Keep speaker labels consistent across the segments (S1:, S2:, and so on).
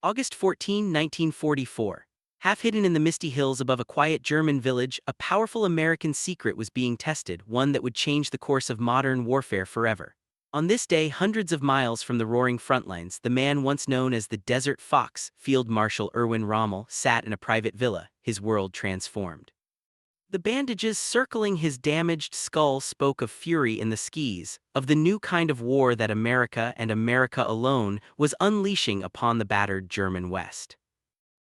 S1: August 14, 1944. Half hidden in the misty hills above a quiet German village, a powerful American secret was being tested, one that would change the course of modern warfare forever. On this day, hundreds of miles from the roaring front lines, the man once known as the Desert Fox, Field Marshal Erwin Rommel, sat in a private villa, his world transformed. The bandages circling his damaged skull spoke of fury in the skies, of the new kind of war that America and America alone was unleashing upon the battered German West.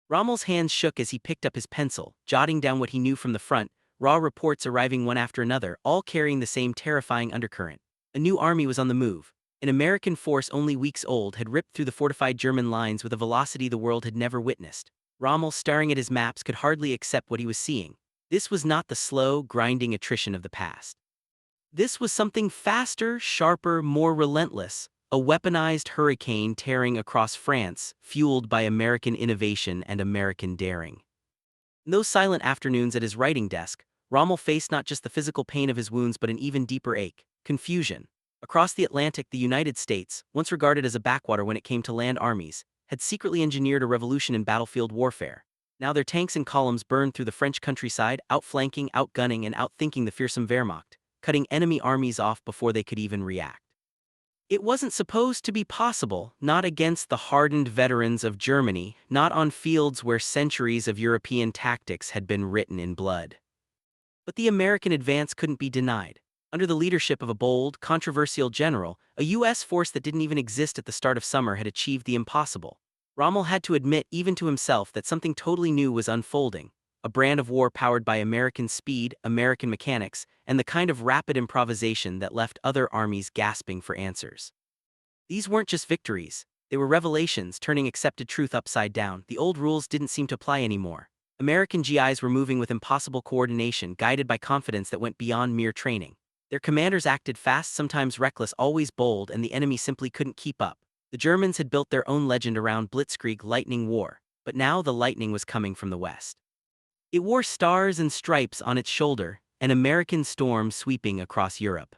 S1: Rommel's hands shook as he picked up his pencil, jotting down what he knew from the front, raw reports arriving one after another, all carrying the same terrifying undercurrent. A new army was on the move. An American force only weeks old had ripped through the fortified German lines with a velocity the world had never witnessed. Rommel, staring at his maps, could hardly accept what he was seeing. This was not the slow, grinding attrition of the past. This was something faster, sharper, more relentless, a weaponized hurricane tearing across France, fueled by American innovation and American daring. In those silent afternoons at his writing desk, Rommel faced not just the physical pain of his wounds but an even deeper ache: confusion. Across the Atlantic, the United States, once regarded as a backwater when it came to land armies, had secretly engineered a revolution in battlefield warfare. Now their tanks and columns burned through the French countryside, outflanking, outgunning, and outthinking the fearsome Wehrmacht, cutting enemy armies off before they could even react. It wasn't supposed to be possible, not against the hardened veterans of Germany, not on fields where centuries of European tactics had been written in blood. But the American advance couldn't be denied. Under the leadership of a bold, controversial general, a U.S. force that didn't even exist at the start of summer had achieved the impossible. Rommel had to admit, even to himself, that something totally new was unfolding, a brand of war powered by American speed, American mechanics, and the kind of rapid improvisation that left other armies gasping for answers. These weren't just victories, they were revelations turning accepted truth upside down. The old rules didn't seem to apply anymore. American GIs were moving with impossible coordination, guided by confidence that went beyond mere training. Their commanders acted fast, sometimes reckless, always bold, and the enemy simply couldn't keep up. The Germans had built their own legend around Blitzkrieg, lightning war, but now the lightning was coming from the west. It wore stars and stripes on its shoulder, an American storm sweeping across Europe.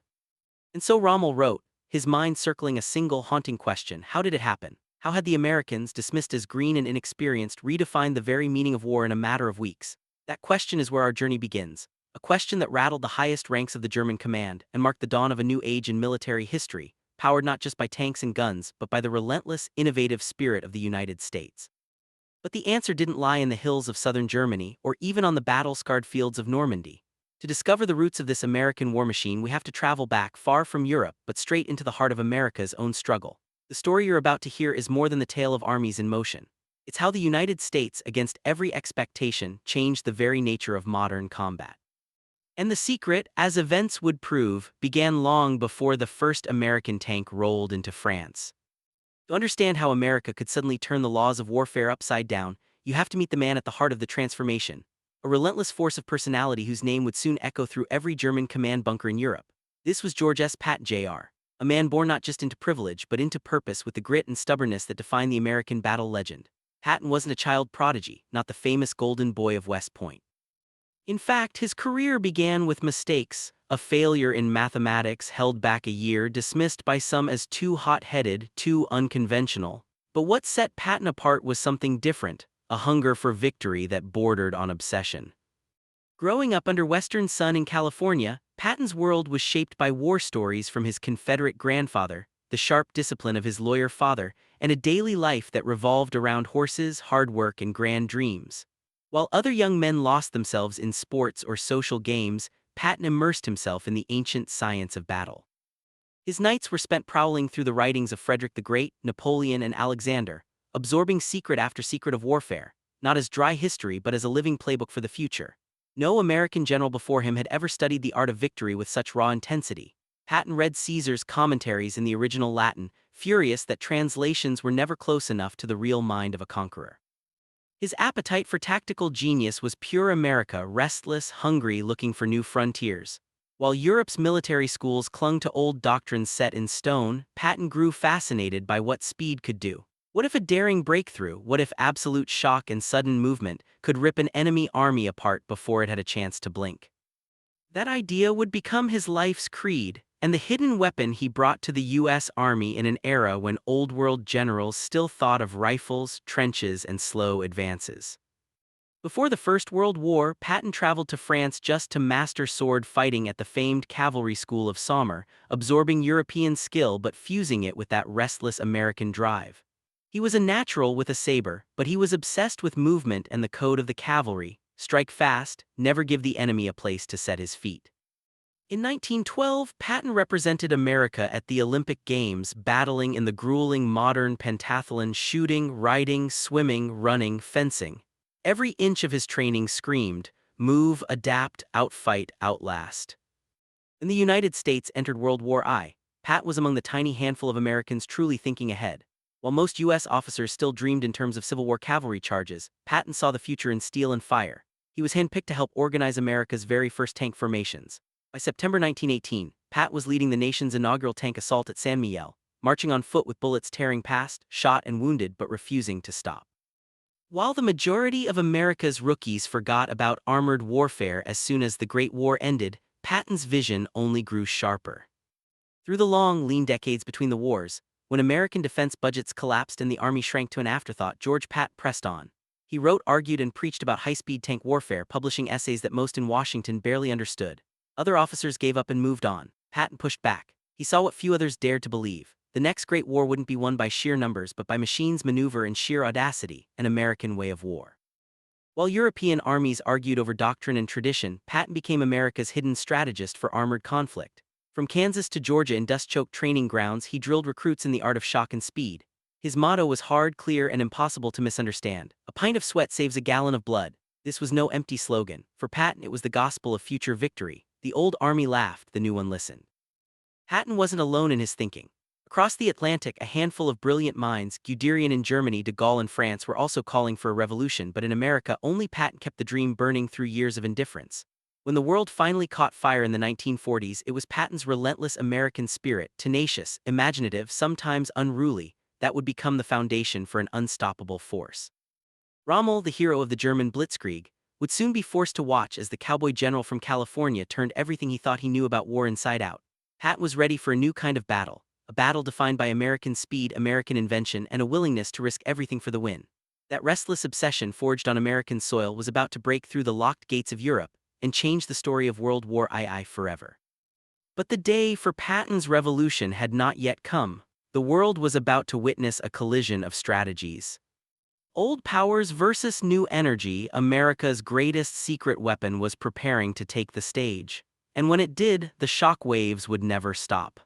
S1: And so Rommel wrote, his mind circling a single haunting question: how did it happen? How had the Americans, dismissed as green and inexperienced, redefined the very meaning of war in a matter of weeks? That question is where our journey begins, a question that rattled the highest ranks of the German command and marked the dawn of a new age in military history, powered not just by tanks and guns, but by the relentless, innovative spirit of the United States. But the answer didn't lie in the hills of southern Germany or even on the battle-scarred fields of Normandy. To discover the roots of this American war machine, we have to travel back far from Europe, but straight into the heart of America's own struggle. The story you're about to hear is more than the tale of armies in motion. It's how the United States, against every expectation, changed the very nature of modern combat. And the secret, as events would prove, began long before the first American tank rolled into France. To understand how America could suddenly turn the laws of warfare upside down, you have to meet the man at the heart of the transformation, a relentless force of personality whose name would soon echo through every German command bunker in Europe. This was George S. Patton, Jr., a man born not just into privilege but into purpose, with the grit and stubbornness that define the American battle legend. Patton wasn't a child prodigy, not the famous golden boy of West Point. In fact, his career began with mistakes: a failure in mathematics held back a year, dismissed by some as too hot-headed, too unconventional. But what set Patton apart was something different, a hunger for victory that bordered on obsession. Growing up under Western sun in California, Patton's world was shaped by war stories from his Confederate grandfather, the sharp discipline of his lawyer father, and a daily life that revolved around horses, hard work, and grand dreams. While other young men lost themselves in sports or social games, Patton immersed himself in the ancient science of battle. His nights were spent prowling through the writings of Frederick the Great, Napoleon, and Alexander, absorbing secret after secret of warfare, not as dry history but as a living playbook for the future. No American general before him had ever studied the art of victory with such raw intensity. Patton read Caesar's commentaries in the original Latin, furious that translations were never close enough to the real mind of a conqueror. His appetite for tactical genius was pure America, restless, hungry, looking for new frontiers. While Europe's military schools clung to old doctrines set in stone, Patton grew fascinated by what speed could do. What if a daring breakthrough, what if absolute shock and sudden movement could rip an enemy army apart before it had a chance to blink? That idea would become his life's creed, and the hidden weapon he brought to the U.S. Army in an era when Old World generals still thought of rifles, trenches, and slow advances. Before the First World War, Patton traveled to France just to master sword fighting at the famed cavalry school of Somme, absorbing European skill but fusing it with that restless American drive. He was a natural with a saber, but he was obsessed with movement and the code of the cavalry: strike fast, never give the enemy a place to set his feet. In 1912, Patton represented America at the Olympic Games, battling in the grueling modern pentathlon: shooting, riding, swimming, running, fencing. Every inch of his training screamed, move, adapt, outfight, outlast. When the United States entered World War I, Pat was among the tiny handful of Americans truly thinking ahead. While most U.S. officers still dreamed in terms of Civil War cavalry charges, Patton saw the future in steel and fire. He was handpicked to help organize America's very first tank formations. By September 1918, Pat was leading the nation's inaugural tank assault at San Miguel, marching on foot with bullets tearing past, shot and wounded but refusing to stop. While the majority of America's rookies forgot about armored warfare as soon as the Great War ended, Patton's vision only grew sharper. Through the long, lean decades between the wars, when American defense budgets collapsed and the Army shrank to an afterthought, George Patton pressed on. He wrote, argued, and preached about high-speed tank warfare, publishing essays that most in Washington barely understood. Other officers gave up and moved on. Patton pushed back. He saw what few others dared to believe. The next great war wouldn't be won by sheer numbers but by machines, maneuver, and sheer audacity, an American way of war. While European armies argued over doctrine and tradition, Patton became America's hidden strategist for armored conflict. From Kansas to Georgia in dust-choked training grounds, he drilled recruits in the art of shock and speed. His motto was hard, clear, and impossible to misunderstand. A pint of sweat saves a gallon of blood. This was no empty slogan. For Patton, it was the gospel of future victory. The old army laughed, the new one listened. Patton wasn't alone in his thinking. Across the Atlantic, a handful of brilliant minds, Guderian in Germany, de Gaulle in France, were also calling for a revolution, but in America, only Patton kept the dream burning through years of indifference. When the world finally caught fire in the 1940s, it was Patton's relentless American spirit, tenacious, imaginative, sometimes unruly, that would become the foundation for an unstoppable force. Rommel, the hero of the German Blitzkrieg, would soon be forced to watch as the cowboy general from California turned everything he thought he knew about war inside out. Patton was ready for a new kind of battle. A battle defined by American speed, American invention, and a willingness to risk everything for the win. That restless obsession forged on American soil was about to break through the locked gates of Europe and change the story of World War II forever. But the day for Patton's revolution had not yet come. The world was about to witness a collision of strategies. Old powers versus new energy, America's greatest secret weapon was preparing to take the stage. And when it did, the shock waves would never stop.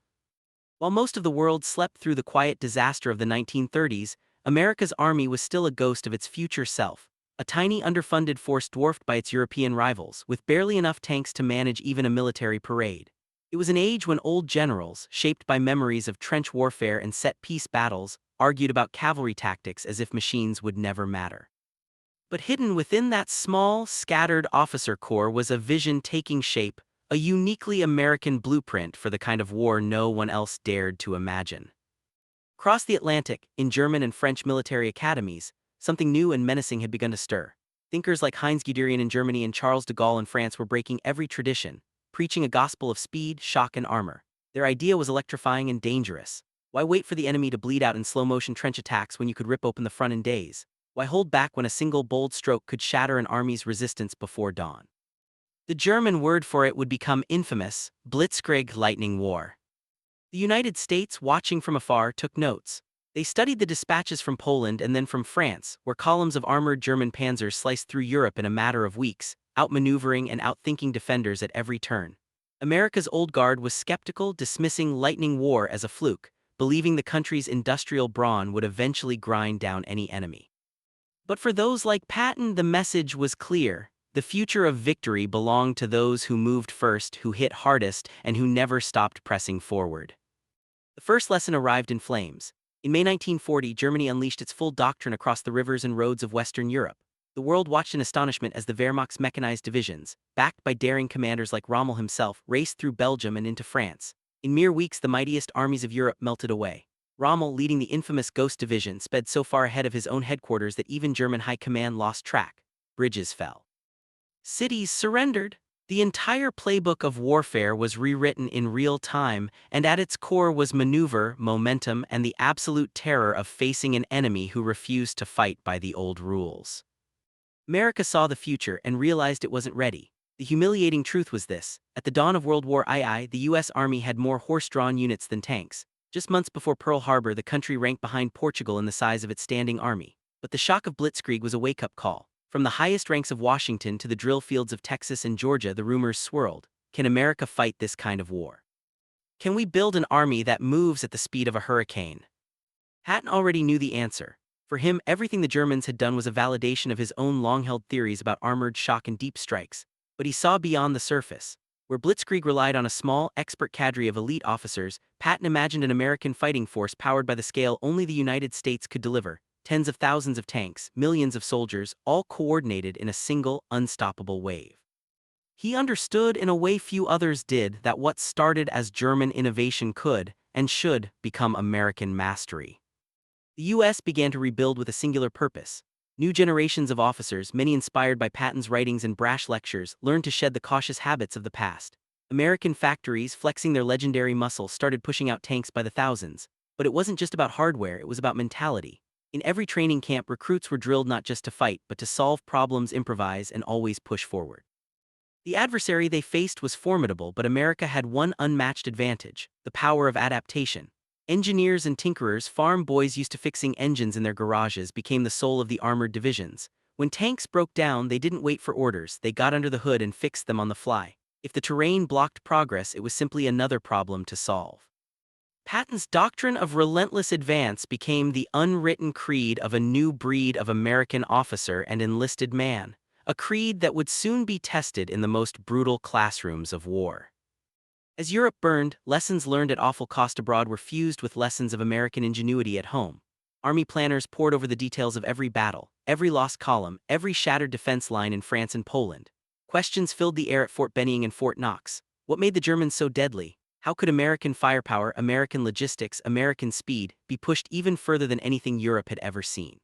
S1: While most of the world slept through the quiet disaster of the 1930s, America's army was still a ghost of its future self, a tiny underfunded force dwarfed by its European rivals, with barely enough tanks to manage even a military parade. It was an age when old generals, shaped by memories of trench warfare and set-piece battles, argued about cavalry tactics as if machines would never matter. But hidden within that small, scattered officer corps was a vision taking shape, a uniquely American blueprint for the kind of war no one else dared to imagine. Across the Atlantic, in German and French military academies, something new and menacing had begun to stir. Thinkers like Heinz Guderian in Germany and Charles de Gaulle in France were breaking every tradition, preaching a gospel of speed, shock, and armor. Their idea was electrifying and dangerous. Why wait for the enemy to bleed out in slow-motion trench attacks when you could rip open the front in days? Why hold back when a single bold stroke could shatter an army's resistance before dawn? The German word for it would become infamous: Blitzkrieg, lightning war. The United States, watching from afar, took notes. They studied the dispatches from Poland and then from France, where columns of armored German panzers sliced through Europe in a matter of weeks, outmaneuvering and outthinking defenders at every turn. America's old guard was skeptical, dismissing lightning war as a fluke, believing the country's industrial brawn would eventually grind down any enemy. But for those like Patton, the message was clear. The future of victory belonged to those who moved first, who hit hardest, and who never stopped pressing forward. The first lesson arrived in flames. In May 1940, Germany unleashed its full doctrine across the rivers and roads of Western Europe. The world watched in astonishment as the Wehrmacht's mechanized divisions, backed by daring commanders like Rommel himself, raced through Belgium and into France. In mere weeks, the mightiest armies of Europe melted away. Rommel, leading the infamous Ghost Division, sped so far ahead of his own headquarters that even German high command lost track. Bridges fell. Cities surrendered. The entire playbook of warfare was rewritten in real time, and at its core was maneuver, momentum, and the absolute terror of facing an enemy who refused to fight by the old rules. America saw the future and realized it wasn't ready. The humiliating truth was this: at the dawn of World War II, the U.S. Army had more horse-drawn units than tanks. Just months before Pearl Harbor, the country ranked behind Portugal in the size of its standing army. But the shock of Blitzkrieg was a wake-up call. From the highest ranks of Washington to the drill fields of Texas and Georgia, the rumors swirled. Can America fight this kind of war? Can we build an army that moves at the speed of a hurricane? Patton already knew the answer. For him, everything the Germans had done was a validation of his own long-held theories about armored shock and deep strikes. But he saw beyond the surface. Where Blitzkrieg relied on a small, expert cadre of elite officers, Patton imagined an American fighting force powered by the scale only the United States could deliver: tens of thousands of tanks, millions of soldiers, all coordinated in a single, unstoppable wave. He understood in a way few others did that what started as German innovation could, and should, become American mastery. The U.S. began to rebuild with a singular purpose. New generations of officers, many inspired by Patton's writings and brash lectures, learned to shed the cautious habits of the past. American factories, flexing their legendary muscle, started pushing out tanks by the thousands. But it wasn't just about hardware, it was about mentality. In every training camp, recruits were drilled not just to fight, but to solve problems, improvise, and always push forward. The adversary they faced was formidable, but America had one unmatched advantage: the power of adaptation. Engineers and tinkerers, farm boys used to fixing engines in their garages, became the soul of the armored divisions. When tanks broke down, they didn't wait for orders, they got under the hood and fixed them on the fly. If the terrain blocked progress, it was simply another problem to solve. Patton's doctrine of relentless advance became the unwritten creed of a new breed of American officer and enlisted man, a creed that would soon be tested in the most brutal classrooms of war. As Europe burned, lessons learned at awful cost abroad were fused with lessons of American ingenuity at home. Army planners pored over the details of every battle, every lost column, every shattered defense line in France and Poland. Questions filled the air at Fort Benning and Fort Knox. What made the Germans so deadly? How could American firepower, American logistics, American speed be pushed even further than anything Europe had ever seen?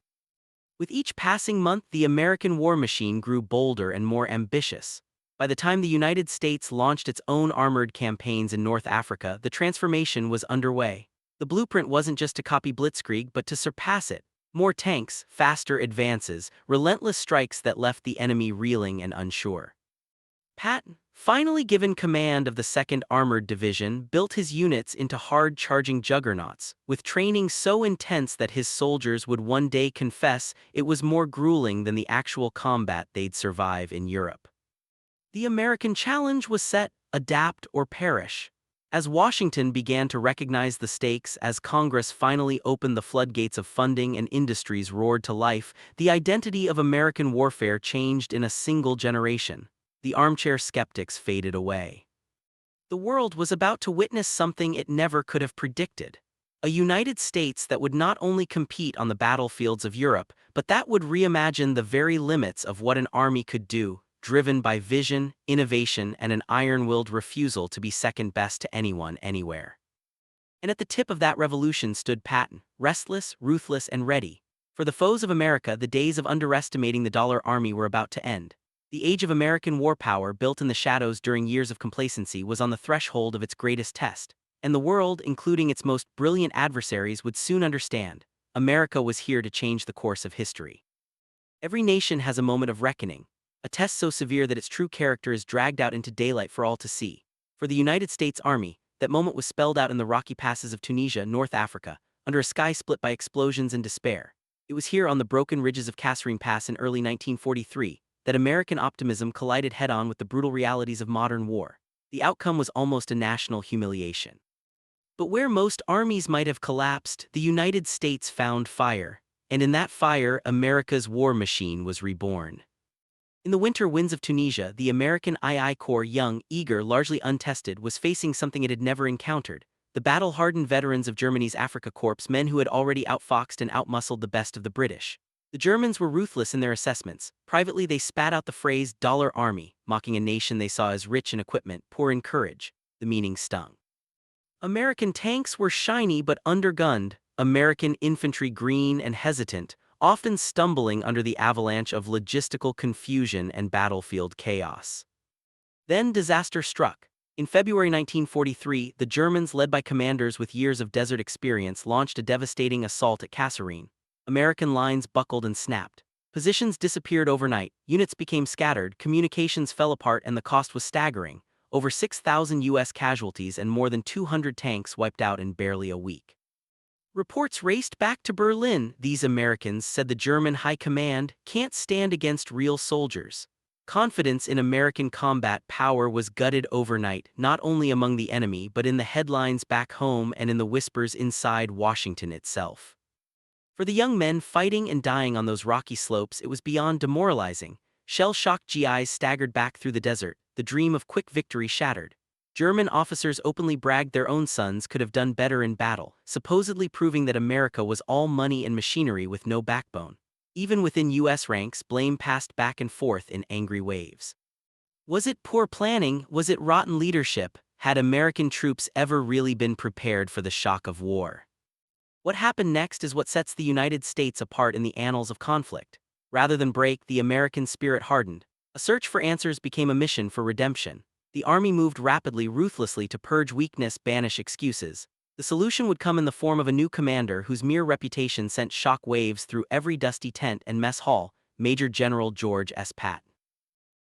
S1: With each passing month, the American war machine grew bolder and more ambitious. By the time the United States launched its own armored campaigns in North Africa, the transformation was underway. The blueprint wasn't just to copy Blitzkrieg, but to surpass it. More tanks, faster advances, relentless strikes that left the enemy reeling and unsure. Patton, finally given command of the 2nd Armored Division, built his units into hard-charging juggernauts, with training so intense that his soldiers would one day confess it was more grueling than the actual combat they'd survive in Europe. The American challenge was set: adapt or perish. As Washington began to recognize the stakes, as Congress finally opened the floodgates of funding and industries roared to life, the identity of American warfare changed in a single generation. The armchair skeptics faded away. The world was about to witness something it never could have predicted: a United States that would not only compete on the battlefields of Europe, but that would reimagine the very limits of what an army could do, driven by vision, innovation, and an iron-willed refusal to be second best to anyone, anywhere. And at the tip of that revolution stood Patton, restless, ruthless, and ready. For the foes of America, the days of underestimating the dollar army were about to end. The age of American war power, built in the shadows during years of complacency, was on the threshold of its greatest test. And the world, including its most brilliant adversaries, would soon understand: America was here to change the course of history. Every nation has a moment of reckoning, a test so severe that its true character is dragged out into daylight for all to see. For the United States Army, that moment was spelled out in the rocky passes of Tunisia, North Africa, under a sky split by explosions and despair. It was here, on the broken ridges of Kasserine Pass in early 1943, that American optimism collided head-on with the brutal realities of modern war. The outcome was almost a national humiliation. But where most armies might have collapsed, the United States found fire, and in that fire, America's war machine was reborn. In the winter winds of Tunisia, the American II Corps, young, eager, largely untested, was facing something it had never encountered: the battle-hardened veterans of Germany's Africa Corps, men who had already outfoxed and outmuscled the best of the British. The Germans were ruthless in their assessments. Privately, they spat out the phrase "dollar army," mocking a nation they saw as rich in equipment, poor in courage. The meaning stung. American tanks were shiny but undergunned, American infantry green and hesitant, often stumbling under the avalanche of logistical confusion and battlefield chaos. Then disaster struck. In February 1943, the Germans, led by commanders with years of desert experience, launched a devastating assault at Kasserine. American lines buckled and snapped. Positions disappeared overnight, units became scattered, communications fell apart, and the cost was staggering. Over 6,000 U.S. casualties and more than 200 tanks wiped out in barely a week. Reports raced back to Berlin. These Americans, said the German High Command, can't stand against real soldiers. Confidence in American combat power was gutted overnight, not only among the enemy but in the headlines back home and in the whispers inside Washington itself. For the young men fighting and dying on those rocky slopes, it was beyond demoralizing. Shell-shocked GIs staggered back through the desert, the dream of quick victory shattered. German officers openly bragged their own sons could have done better in battle, supposedly proving that America was all money and machinery with no backbone. Even within U.S. ranks, blame passed back and forth in angry waves. Was it poor planning? Was it rotten leadership? Had American troops ever really been prepared for the shock of war? What happened next is what sets the United States apart in the annals of conflict. Rather than break, the American spirit hardened. A search for answers became a mission for redemption. The army moved rapidly, ruthlessly to purge weakness, banish excuses. The solution would come in the form of a new commander whose mere reputation sent shock waves through every dusty tent and mess hall, Major General George S. Patton.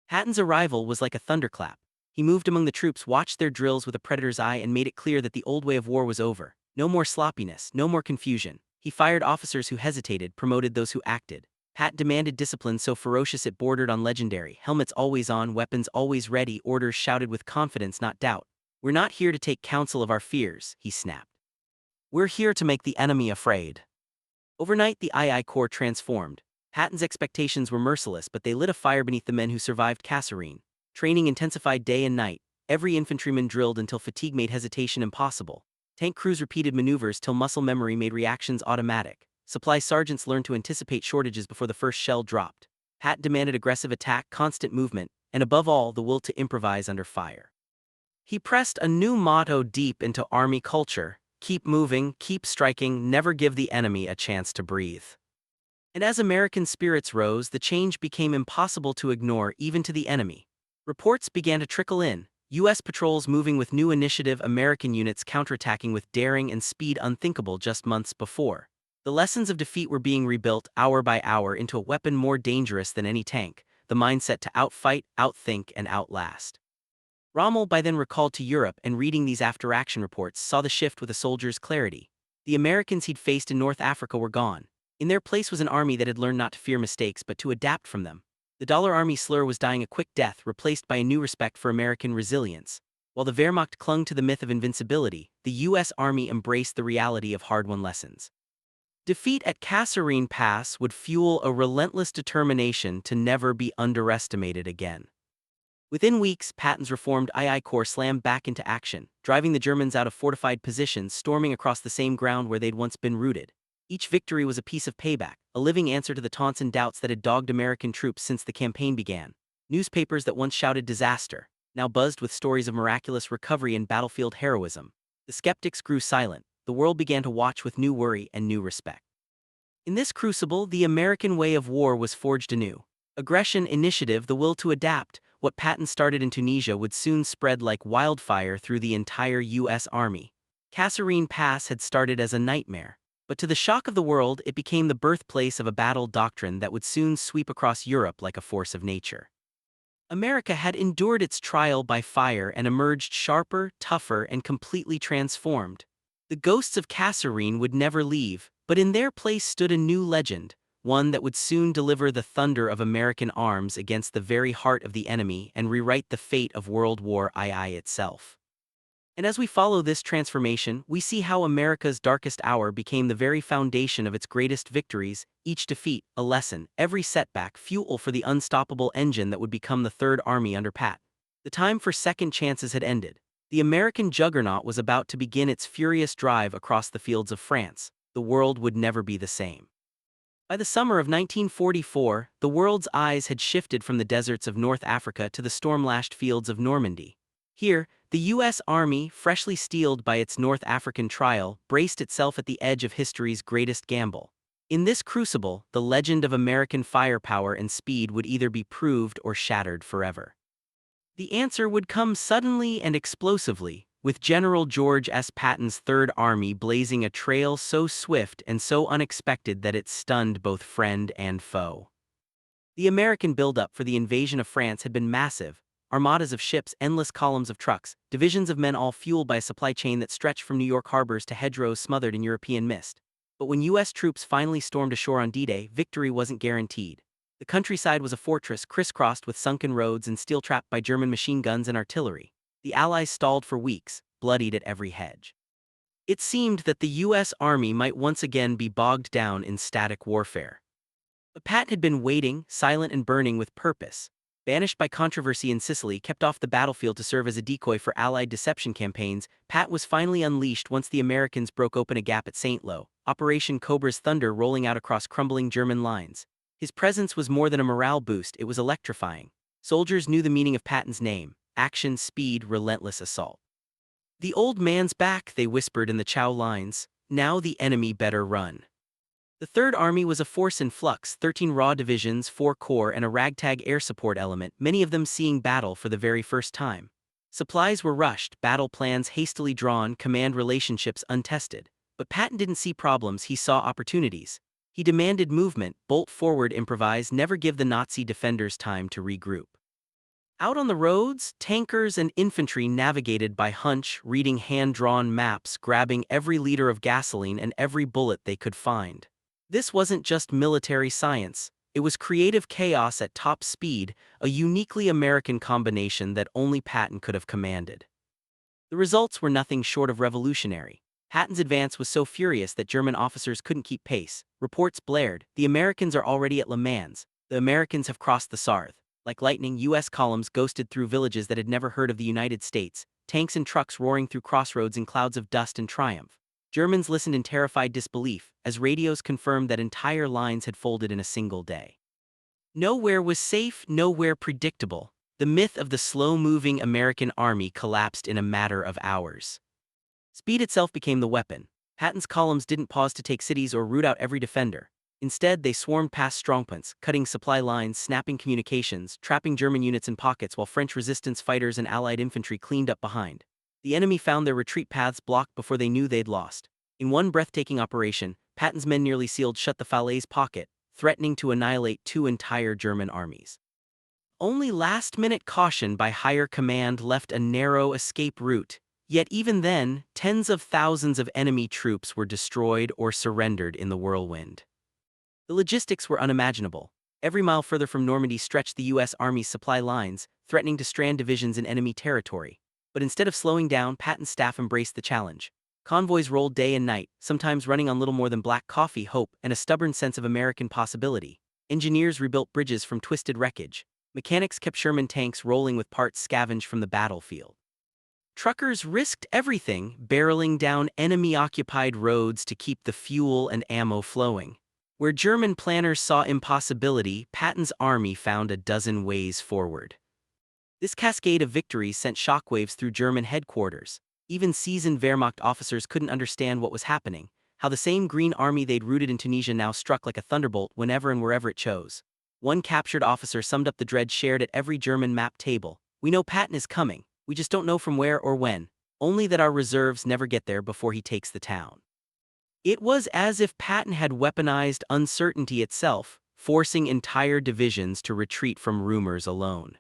S1: Patton's arrival was like a thunderclap. He moved among the troops, watched their drills with a predator's eye, and made it clear that the old way of war was over. No more sloppiness, no more confusion. He fired officers who hesitated, promoted those who acted. Pat demanded discipline so ferocious it bordered on legendary. Helmets always on, weapons always ready, orders shouted with confidence, not doubt. "We're not here to take counsel of our fears," he snapped. "We're here to make the enemy afraid." Overnight, the II Corps transformed. Patton's expectations were merciless, but they lit a fire beneath the men who survived Kasserine. Training intensified day and night. Every infantryman drilled until fatigue made hesitation impossible. Tank crews repeated maneuvers till muscle memory made reactions automatic. Supply sergeants learned to anticipate shortages before the first shell dropped. Pat demanded aggressive attack, constant movement, and above all, the will to improvise under fire. He pressed a new motto deep into Army culture: keep moving, keep striking, never give the enemy a chance to breathe. And as American spirits rose, the change became impossible to ignore, even to the enemy. Reports began to trickle in. U.S. patrols moving with new initiative, American units counterattacking with daring and speed unthinkable just months before. The lessons of defeat were being rebuilt hour by hour into a weapon more dangerous than any tank, the mindset to outfight, outthink, and outlast. Rommel, by then recalled to Europe and reading these after-action reports, saw the shift with a soldier's clarity. The Americans he'd faced in North Africa were gone. In their place was an army that had learned not to fear mistakes but to adapt from them. The Dollar Army slur was dying a quick death, replaced by a new respect for American resilience. While the Wehrmacht clung to the myth of invincibility, the U.S. Army embraced the reality of hard-won lessons. Defeat at Kasserine Pass would fuel a relentless determination to never be underestimated again. Within weeks, Patton's reformed II Corps slammed back into action, driving the Germans out of fortified positions, storming across the same ground where they'd once been rooted. Each victory was a piece of payback, a living answer to the taunts and doubts that had dogged American troops since the campaign began. Newspapers that once shouted disaster now buzzed with stories of miraculous recovery and battlefield heroism. The skeptics grew silent. The world began to watch with new worry and new respect. In this crucible, the American way of war was forged anew. Aggression, initiative, the will to adapt. What Patton started in Tunisia would soon spread like wildfire through the entire U.S. Army. Kasserine Pass had started as a nightmare, but to the shock of the world, it became the birthplace of a battle doctrine that would soon sweep across Europe like a force of nature. America had endured its trial by fire and emerged sharper, tougher, and completely transformed. The ghosts of Kasserine would never leave, but in their place stood a new legend, one that would soon deliver the thunder of American arms against the very heart of the enemy and rewrite the fate of World War II itself. And as we follow this transformation, we see how America's darkest hour became the very foundation of its greatest victories, each defeat, a lesson, every setback, fuel for the unstoppable engine that would become the Third Army under Patton. The time for second chances had ended. The American juggernaut was about to begin its furious drive across the fields of France. The world would never be the same. By the summer of 1944, the world's eyes had shifted from the deserts of North Africa to the storm-lashed fields of Normandy. Here, the U.S. Army, freshly steeled by its North African trial, braced itself at the edge of history's greatest gamble. In this crucible, the legend of American firepower and speed would either be proved or shattered forever. The answer would come suddenly and explosively, with General George S. Patton's Third Army blazing a trail so swift and so unexpected that it stunned both friend and foe. The American buildup for the invasion of France had been massive: armadas of ships, endless columns of trucks, divisions of men, all fueled by a supply chain that stretched from New York harbors to hedgerows smothered in European mist. But when U.S. troops finally stormed ashore on D-Day, victory wasn't guaranteed. The countryside was a fortress crisscrossed with sunken roads and steel-trapped by German machine guns and artillery. The Allies stalled for weeks, bloodied at every hedge. It seemed that the U.S. Army might once again be bogged down in static warfare. But Pat had been waiting, silent and burning with purpose. Banished by controversy in Sicily, kept off the battlefield to serve as a decoy for Allied deception campaigns, Pat was finally unleashed once the Americans broke open a gap at St. Lo, Operation Cobra's thunder rolling out across crumbling German lines. His presence was more than a morale boost, it was electrifying. Soldiers knew the meaning of Patton's name: action, speed, relentless assault. "The old man's back," they whispered in the Chow lines. "Now the enemy better run." The Third Army was a force in flux: 13 raw divisions, 4 corps, and a ragtag air support element, many of them seeing battle for the very first time. Supplies were rushed, battle plans hastily drawn, command relationships untested. But Patton didn't see problems, he saw opportunities. He demanded movement: bolt forward, improvise, never give the Nazi defenders time to regroup. Out on the roads, tankers and infantry navigated by hunch, reading hand-drawn maps, grabbing every liter of gasoline and every bullet they could find. This wasn't just military science, it was creative chaos at top speed, a uniquely American combination that only Patton could have commanded. The results were nothing short of revolutionary. Patton's advance was so furious that German officers couldn't keep pace. Reports blared: "The Americans are already at Le Mans. The Americans have crossed the Sarthe." Like lightning, U.S. columns ghosted through villages that had never heard of the United States, tanks and trucks roaring through crossroads in clouds of dust and triumph. Germans listened in terrified disbelief, as radios confirmed that entire lines had folded in a single day. Nowhere was safe, nowhere predictable. The myth of the slow-moving American army collapsed in a matter of hours. Speed itself became the weapon. Patton's columns didn't pause to take cities or root out every defender. Instead, they swarmed past strongpoints, cutting supply lines, snapping communications, trapping German units in pockets while French resistance fighters and Allied infantry cleaned up behind. The enemy found their retreat paths blocked before they knew they'd lost. In one breathtaking operation, Patton's men nearly sealed shut the Falaise pocket, threatening to annihilate 2 entire German armies. Only last-minute caution by higher command left a narrow escape route. Yet even then, tens of thousands of enemy troops were destroyed or surrendered in the whirlwind. The logistics were unimaginable. Every mile further from Normandy stretched the U.S. Army's supply lines, threatening to strand divisions in enemy territory. But instead of slowing down, Patton's staff embraced the challenge. Convoys rolled day and night, sometimes running on little more than black coffee, hope, and a stubborn sense of American possibility. Engineers rebuilt bridges from twisted wreckage. Mechanics kept Sherman tanks rolling with parts scavenged from the battlefield. Truckers risked everything, barreling down enemy-occupied roads to keep the fuel and ammo flowing. Where German planners saw impossibility, Patton's army found a dozen ways forward. This cascade of victories sent shockwaves through German headquarters. Even seasoned Wehrmacht officers couldn't understand what was happening, how the same Green Army they'd rooted in Tunisia now struck like a thunderbolt whenever and wherever it chose. One captured officer summed up the dread shared at every German map table: "We know Patton is coming, we just don't know from where or when, only that our reserves never get there before he takes the town." It was as if Patton had weaponized uncertainty itself, forcing entire divisions to retreat from rumors alone.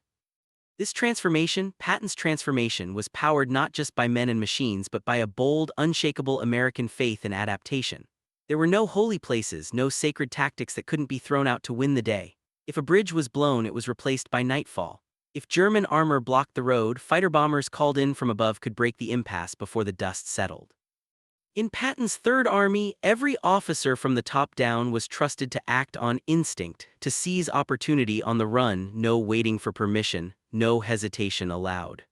S1: This transformation, Patton's transformation, was powered not just by men and machines but by a bold, unshakable American faith in adaptation. There were no holy places, no sacred tactics that couldn't be thrown out to win the day. If a bridge was blown, it was replaced by nightfall. If German armor blocked the road, fighter bombers called in from above could break the impasse before the dust settled. In Patton's Third Army, every officer from the top down was trusted to act on instinct, to seize opportunity on the run, no waiting for permission, no hesitation allowed.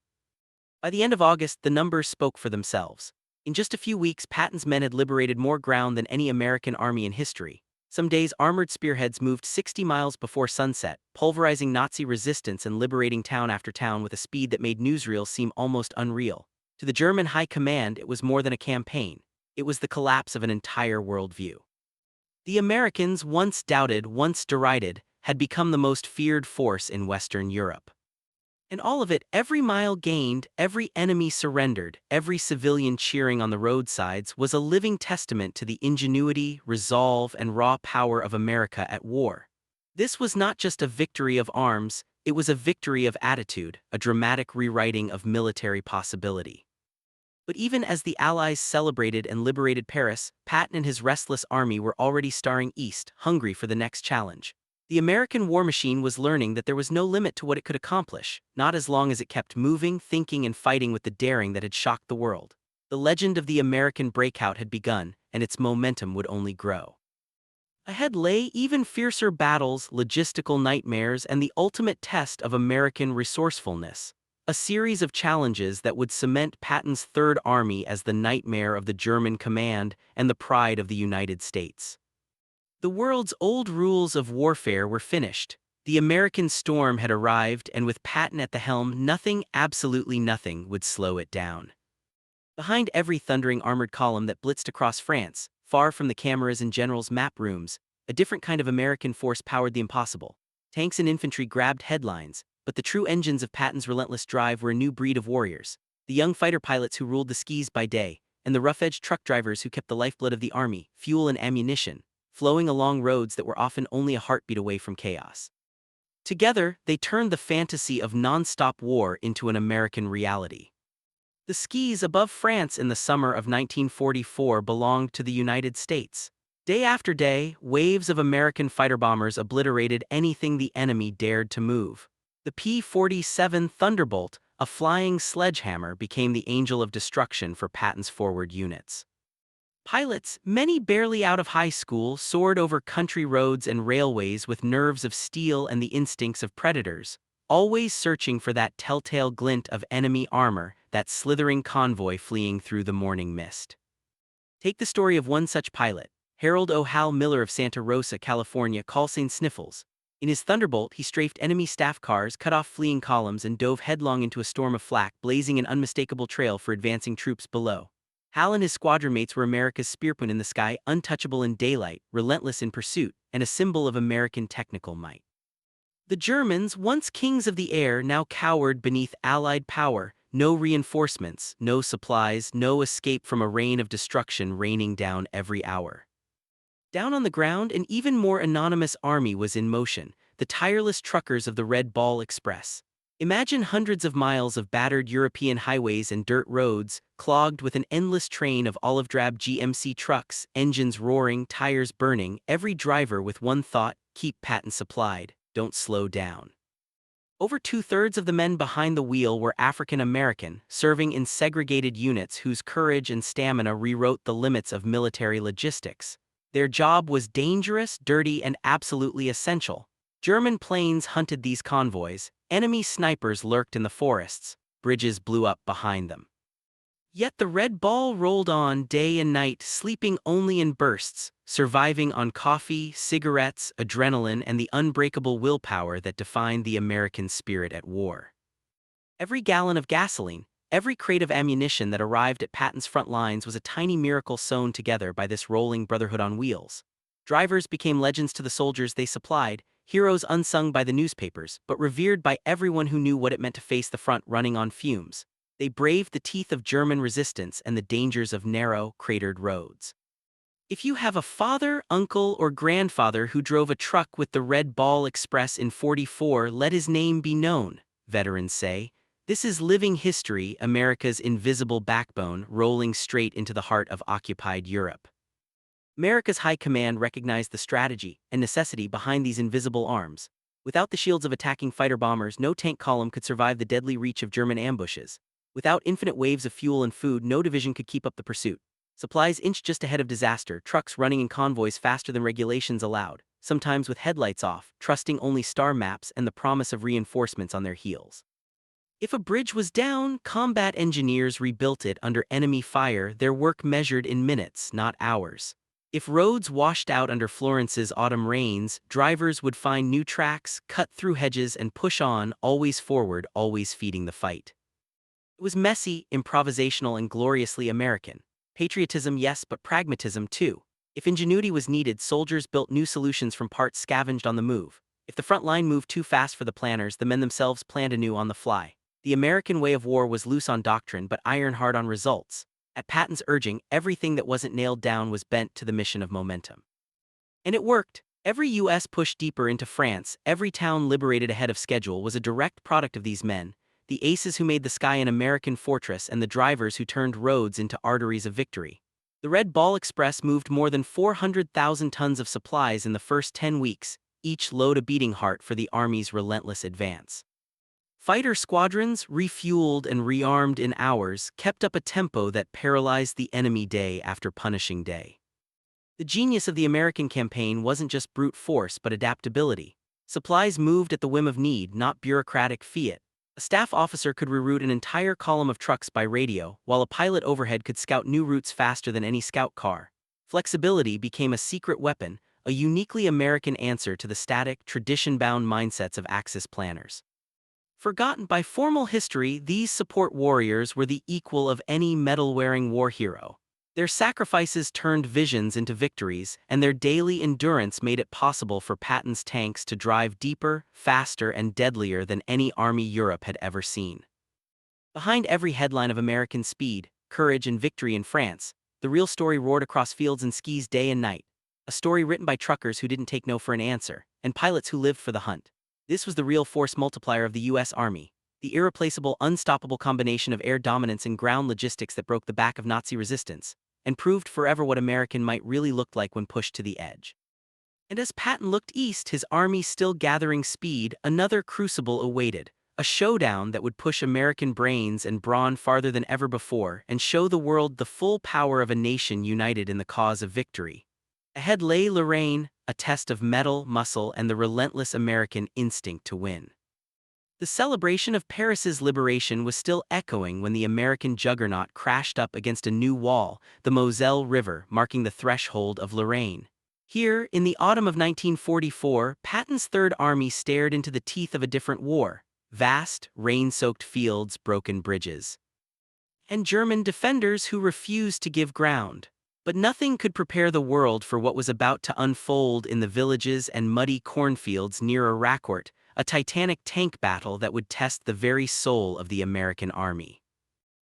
S1: By the end of August, the numbers spoke for themselves. In just a few weeks, Patton's men had liberated more ground than any American army in history. Some days, armored spearheads moved 60 miles before sunset, pulverizing Nazi resistance and liberating town after town with a speed that made newsreels seem almost unreal. To the German high command, it was more than a campaign. It was the collapse of an entire worldview. The Americans, once doubted, once derided, had become the most feared force in Western Europe. And all of it, every mile gained, every enemy surrendered, every civilian cheering on the roadsides was a living testament to the ingenuity, resolve, and raw power of America at war. This was not just a victory of arms, it was a victory of attitude, a dramatic rewriting of military possibility. But even as the Allies celebrated and liberated Paris, Patton and his restless army were already staring east, hungry for the next challenge. The American war machine was learning that there was no limit to what it could accomplish, not as long as it kept moving, thinking, and fighting with the daring that had shocked the world. The legend of the American breakout had begun, and its momentum would only grow. Ahead lay even fiercer battles, logistical nightmares, and the ultimate test of American resourcefulness. A series of challenges that would cement Patton's Third Army as the nightmare of the German command and the pride of the United States. The world's old rules of warfare were finished. The American storm had arrived, and with Patton at the helm, nothing, absolutely nothing, would slow it down. Behind every thundering armored column that blitzed across France, far from the cameras and generals' map rooms, a different kind of American force powered the impossible. Tanks and infantry grabbed headlines, but the true engines of Patton's relentless drive were a new breed of warriors. The young fighter pilots who ruled the skis by day, and the rough-edged truck drivers who kept the lifeblood of the army, fuel and ammunition, flowing along roads that were often only a heartbeat away from chaos. Together, they turned the fantasy of non-stop war into an American reality. The skis above France in the summer of 1944 belonged to the United States. Day after day, waves of American fighter bombers obliterated anything the enemy dared to move. The P-47 Thunderbolt, a flying sledgehammer, became the angel of destruction for Patton's forward units. Pilots, many barely out of high school, soared over country roads and railways with nerves of steel and the instincts of predators, always searching for that telltale glint of enemy armor, that slithering convoy fleeing through the morning mist. Take the story of one such pilot, Harold O. Hal Miller of Santa Rosa, California, call sign Sniffles. In his Thunderbolt, he strafed enemy staff cars, cut off fleeing columns, and dove headlong into a storm of flak, blazing an unmistakable trail for advancing troops below. Hal and his squadron mates were America's spearmen in the sky, untouchable in daylight, relentless in pursuit, and a symbol of American technical might. The Germans, once kings of the air, now cowered beneath Allied power, no reinforcements, no supplies, no escape from a rain of destruction raining down every hour. Down on the ground, an even more anonymous army was in motion, the tireless truckers of the Red Ball Express. Imagine hundreds of miles of battered European highways and dirt roads, clogged with an endless train of olive-drab GMC trucks, engines roaring, tires burning, every driver with one thought: keep Patton supplied, don't slow down. Over two-thirds of the men behind the wheel were African American, serving in segregated units whose courage and stamina rewrote the limits of military logistics. Their job was dangerous, dirty, and absolutely essential. German planes hunted these convoys, enemy snipers lurked in the forests, bridges blew up behind them. Yet the Red Ball rolled on day and night, sleeping only in bursts, surviving on coffee, cigarettes, adrenaline, and the unbreakable willpower that defined the American spirit at war. Every gallon of gasoline, every crate of ammunition that arrived at Patton's front lines was a tiny miracle sewn together by this rolling brotherhood on wheels. Drivers became legends to the soldiers they supplied, heroes unsung by the newspapers, but revered by everyone who knew what it meant to face the front running on fumes. They braved the teeth of German resistance and the dangers of narrow, cratered roads. If you have a father, uncle, or grandfather who drove a truck with the Red Ball Express in '44, let his name be known, veterans say. This is living history, America's invisible backbone, rolling straight into the heart of occupied Europe. America's high command recognized the strategy and necessity behind these invisible arms. Without the shields of attacking fighter bombers, no tank column could survive the deadly reach of German ambushes. Without infinite waves of fuel and food, no division could keep up the pursuit. Supplies inched just ahead of disaster, trucks running in convoys faster than regulations allowed, sometimes with headlights off, trusting only star maps and the promise of reinforcements on their heels. If a bridge was down, combat engineers rebuilt it under enemy fire, their work measured in minutes, not hours. If roads washed out under Florence's autumn rains, drivers would find new tracks, cut through hedges, and push on, always forward, always feeding the fight. It was messy, improvisational, and gloriously American. Patriotism, yes, but pragmatism, too. If ingenuity was needed, soldiers built new solutions from parts scavenged on the move. If the front line moved too fast for the planners, the men themselves planned anew on the fly. The American way of war was loose on doctrine but iron-hard on results. At Patton's urging, everything that wasn't nailed down was bent to the mission of momentum. And it worked. Every U.S. push deeper into France, every town liberated ahead of schedule was a direct product of these men, the aces who made the sky an American fortress and the drivers who turned roads into arteries of victory. The Red Ball Express moved more than 400,000 tons of supplies in the first 10 weeks, each load a beating heart for the Army's relentless advance. Fighter squadrons, refueled and rearmed in hours, kept up a tempo that paralyzed the enemy day after punishing day. The genius of the American campaign wasn't just brute force but adaptability. Supplies moved at the whim of need, not bureaucratic fiat. A staff officer could reroute an entire column of trucks by radio, while a pilot overhead could scout new routes faster than any scout car. Flexibility became a secret weapon, a uniquely American answer to the static, tradition-bound mindsets of Axis planners. Forgotten by formal history, these support warriors were the equal of any medal-wearing war hero. Their sacrifices turned visions into victories, and their daily endurance made it possible for Patton's tanks to drive deeper, faster, and deadlier than any army Europe had ever seen. Behind every headline of American speed, courage, and victory in France, the real story roared across fields and skis day and night. A story written by truckers who didn't take no for an answer, and pilots who lived for the hunt. This was the real force multiplier of the U.S. Army, the irreplaceable, unstoppable combination of air dominance and ground logistics that broke the back of Nazi resistance, and proved forever what American might really look like when pushed to the edge. And as Patton looked east, his army still gathering speed, another crucible awaited, a showdown that would push American brains and brawn farther than ever before and show the world the full power of a nation united in the cause of victory. Ahead lay Lorraine, a test of metal, muscle, and the relentless American instinct to win. The celebration of Paris's liberation was still echoing when the American juggernaut crashed up against a new wall, the Moselle River, marking the threshold of Lorraine. Here, in the autumn of 1944, Patton's Third Army stared into the teeth of a different war: vast, rain-soaked fields, broken bridges, and German defenders who refused to give ground. But nothing could prepare the world for what was about to unfold in the villages and muddy cornfields near Relentless, a titanic tank battle that would test the very soul of the American army.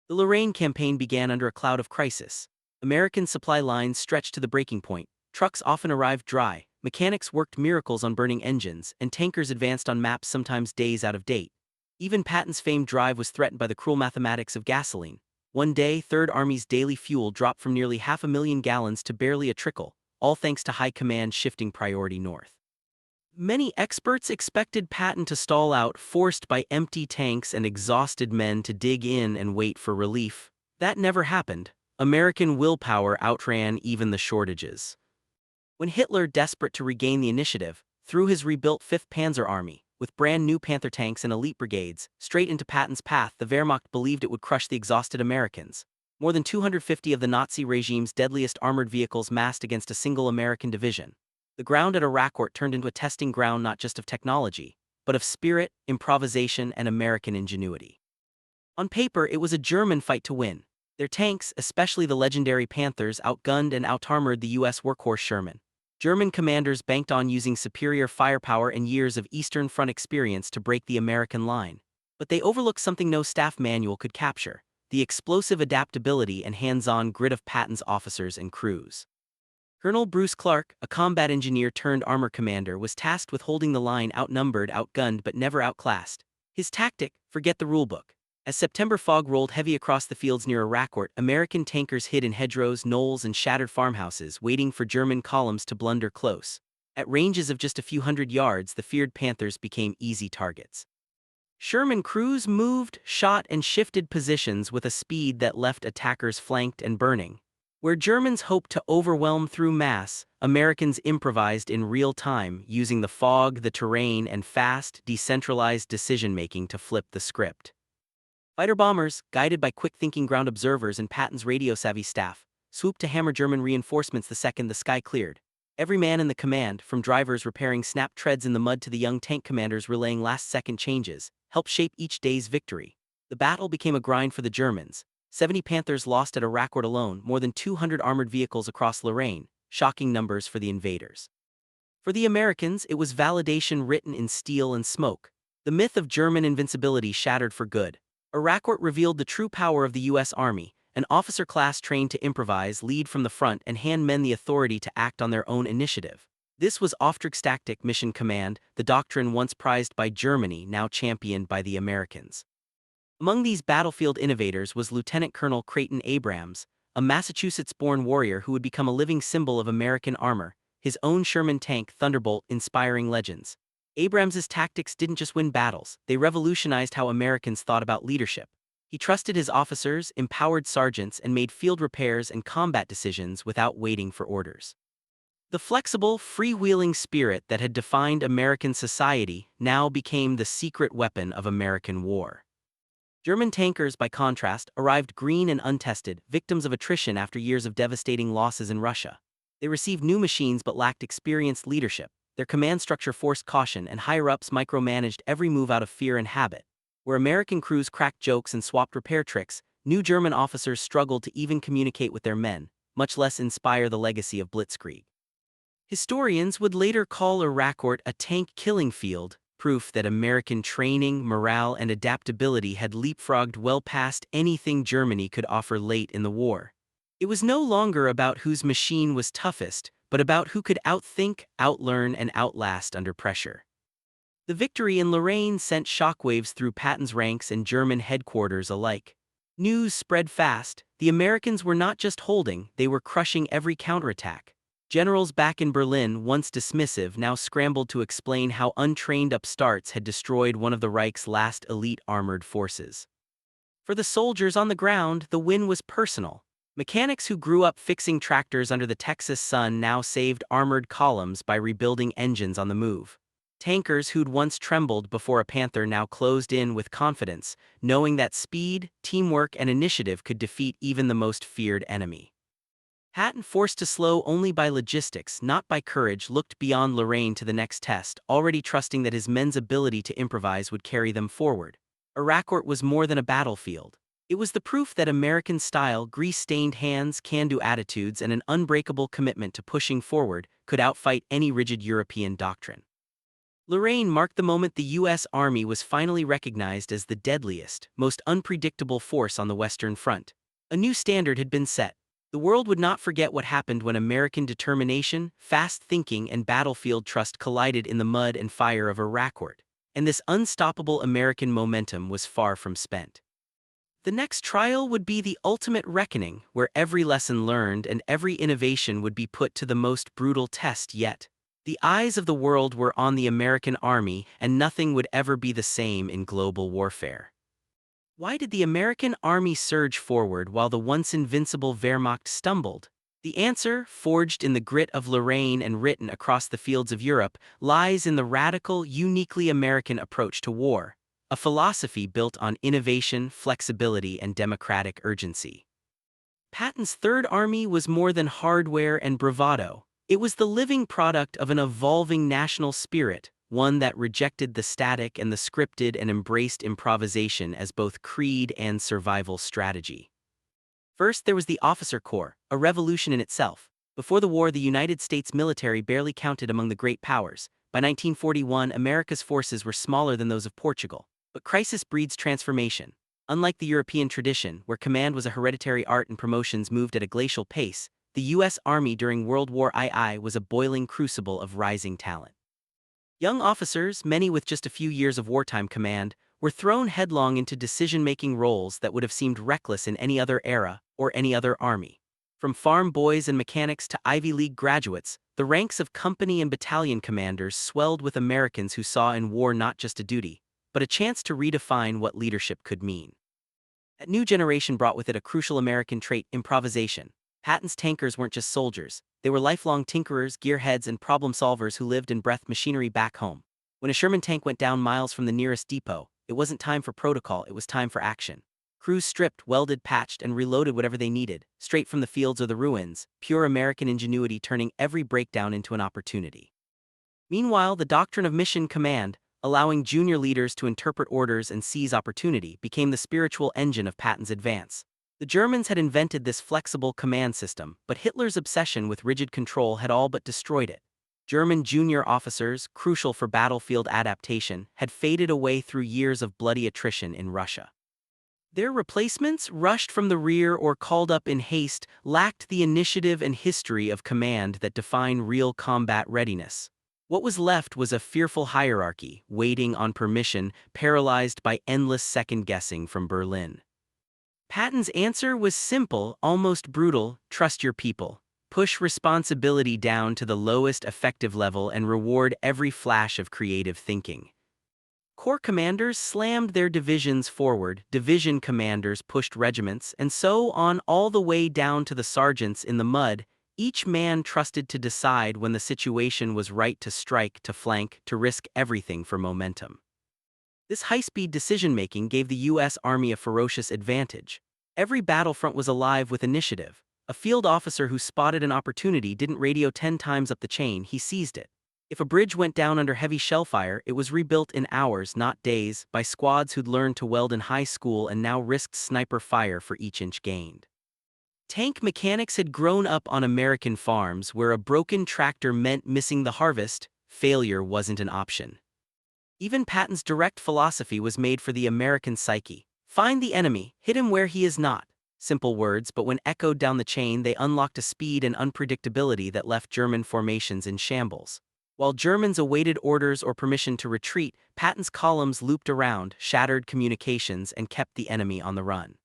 S1: The Lorraine campaign began under a cloud of crisis. American supply lines stretched to the breaking point, trucks often arrived dry, mechanics worked miracles on burning engines, and tankers advanced on maps sometimes days out of date. Even Patton's famed drive was threatened by the cruel mathematics of gasoline. One day, Third Army's daily fuel dropped from nearly 500,000 gallons to barely a trickle, all thanks to High Command shifting priority north. Many experts expected Patton to stall out, forced by empty tanks and exhausted men to dig in and wait for relief. That never happened. American willpower outran even the shortages. When Hitler, desperate to regain the initiative, threw his rebuilt 5th Panzer Army, with brand-new Panther tanks and elite brigades, straight into Patton's path, the Wehrmacht believed it would crush the exhausted Americans. More than 250 of the Nazi regime's deadliest armored vehicles massed against a single American division. The ground at Relentless turned into a testing ground not just of technology, but of spirit, improvisation, and American ingenuity. On paper, it was a German fight to win. Their tanks, especially the legendary Panthers, outgunned and outarmored the U.S. workhorse Sherman. German commanders banked on using superior firepower and years of Eastern Front experience to break the American line. But they overlooked something no staff manual could capture: the explosive adaptability and hands-on grit of Patton's officers and crews. Colonel Bruce Clark, a combat engineer turned armor commander, was tasked with holding the line, outnumbered, outgunned, but never outclassed. His tactic: forget the rulebook. As September fog rolled heavy across the fields near Relentless, American tankers hid in hedgerows, knolls, and shattered farmhouses, waiting for German columns to blunder close. At ranges of just a few hundred yards, the feared Panthers became easy targets. Sherman crews moved, shot, and shifted positions with a speed that left attackers flanked and burning. Where Germans hoped to overwhelm through mass, Americans improvised in real time, using the fog, the terrain, and fast, decentralized decision-making to flip the script. Fighter bombers, guided by quick-thinking ground observers and Patton's radio-savvy staff, swooped to hammer German reinforcements the second the sky cleared. Every man in the command, from drivers repairing snapped treads in the mud to the young tank commanders relaying last-second changes, helped shape each day's victory. The battle became a grind for the Germans. 70 Panthers lost at Relentless alone, more than 200 armored vehicles across Lorraine, shocking numbers for the invaders. For the Americans, it was validation written in steel and smoke. The myth of German invincibility shattered for good. Relentless revealed the true power of the U.S. Army, an officer class trained to improvise, lead from the front, and hand men the authority to act on their own initiative. This was Auftrag's tactic mission command, the doctrine once prized by Germany, now championed by the Americans. Among these battlefield innovators was Lieutenant Colonel Patton Abrams, a Massachusetts-born warrior who would become a living symbol of American armor, his own Sherman tank Thunderbolt inspiring legends. Abrams's tactics didn't just win battles, they revolutionized how Americans thought about leadership. He trusted his officers, empowered sergeants, and made field repairs and combat decisions without waiting for orders. The flexible, freewheeling spirit that had defined American society now became the secret weapon of American war. German tankers, by contrast, arrived green and untested, victims of attrition after years of devastating losses in Russia. They received new machines but lacked experienced leadership. Their command structure forced caution, and higher-ups micromanaged every move out of fear and habit. Where American crews cracked jokes and swapped repair tricks, new German officers struggled to even communicate with their men, much less inspire the legacy of Blitzkrieg. Historians would later call Relentless a tank-killing field, proof that American training, morale, and adaptability had leapfrogged well past anything Germany could offer late in the war. It was no longer about whose machine was toughest, but about who could outthink, outlearn, and outlast under pressure. The victory in Lorraine sent shockwaves through Patton's ranks and German headquarters alike. News spread fast. The Americans were not just holding, they were crushing every counterattack. Generals back in Berlin, once dismissive, now scrambled to explain how untrained upstarts had destroyed one of the Reich's last elite armored forces. For the soldiers on the ground, the win was personal. Mechanics who grew up fixing tractors under the Texas sun now saved armored columns by rebuilding engines on the move. Tankers who'd once trembled before a Panther now closed in with confidence, knowing that speed, teamwork, and initiative could defeat even the most feared enemy. Patton, forced to slow only by logistics, not by courage, looked beyond Lorraine to the next test, already trusting that his men's ability to improvise would carry them forward. Relentless was more than a battlefield. It was the proof that American style, grease-stained hands, can-do attitudes, and an unbreakable commitment to pushing forward could outfight any rigid European doctrine. Lorraine marked the moment the U.S. Army was finally recognized as the deadliest, most unpredictable force on the Western Front. A new standard had been set. The world would not forget what happened when American determination, fast thinking, and battlefield trust collided in the mud and fire of Relentless. And this unstoppable American momentum was far from spent. The next trial would be the ultimate reckoning, where every lesson learned and every innovation would be put to the most brutal test yet. The eyes of the world were on the American Army, and nothing would ever be the same in global warfare. Why did the American Army surge forward while the once invincible Wehrmacht stumbled? The answer, forged in the grit of Lorraine and written across the fields of Europe, lies in the radical, uniquely American approach to war. A philosophy built on innovation, flexibility, and democratic urgency. Patton's Third Army was more than hardware and bravado. It was the living product of an evolving national spirit, one that rejected the static and the scripted and embraced improvisation as both creed and survival strategy. First, there was the Officer Corps, a revolution in itself. Before the war, the United States military barely counted among the great powers. By 1941, America's forces were smaller than those of Portugal. But crisis breeds transformation. Unlike the European tradition, where command was a hereditary art and promotions moved at a glacial pace, the U.S. Army during World War II was a boiling crucible of rising talent. Young officers, many with just a few years of wartime command, were thrown headlong into decision-making roles that would have seemed reckless in any other era or any other army. From farm boys and mechanics to Ivy League graduates, the ranks of company and battalion commanders swelled with Americans who saw in war not just a duty, but a chance to redefine what leadership could mean. That new generation brought with it a crucial American trait: improvisation. Patton's tankers weren't just soldiers, they were lifelong tinkerers, gearheads, and problem-solvers who lived and breathed machinery back home. When a Sherman tank went down miles from the nearest depot, it wasn't time for protocol, it was time for action. Crews stripped, welded, patched, and reloaded whatever they needed, straight from the fields or the ruins, pure American ingenuity turning every breakdown into an opportunity. Meanwhile, the doctrine of mission command, allowing junior leaders to interpret orders and seize opportunity, became the spiritual engine of Patton's advance. The Germans had invented this flexible command system, but Hitler's obsession with rigid control had all but destroyed it. German junior officers, crucial for battlefield adaptation, had faded away through years of bloody attrition in Russia. Their replacements, rushed from the rear or called up in haste, lacked the initiative and history of command that define real combat readiness. What was left was a fearful hierarchy, waiting on permission, paralyzed by endless second-guessing from Berlin. Patton's answer was simple, almost brutal: trust your people. Push responsibility down to the lowest effective level and reward every flash of creative thinking. Corps commanders slammed their divisions forward, division commanders pushed regiments, and so on all the way down to the sergeants in the mud, each man trusted to decide when the situation was right to strike, to flank, to risk everything for momentum. This high-speed decision-making gave the U.S. Army a ferocious advantage. Every battlefront was alive with initiative. A field officer who spotted an opportunity didn't radio 10 times up the chain, he seized it. If a bridge went down under heavy shellfire, it was rebuilt in hours, not days, by squads who'd learned to weld in high school and now risked sniper fire for each inch gained. Tank mechanics had grown up on American farms where a broken tractor meant missing the harvest. Failure wasn't an option. Even Patton's direct philosophy was made for the American psyche. Find the enemy, hit him where he is not. Simple words, but when echoed down the chain, they unlocked a speed and unpredictability that left German formations in shambles. While Germans awaited orders or permission to retreat, Patton's columns looped around, shattered communications, and kept the enemy on the run.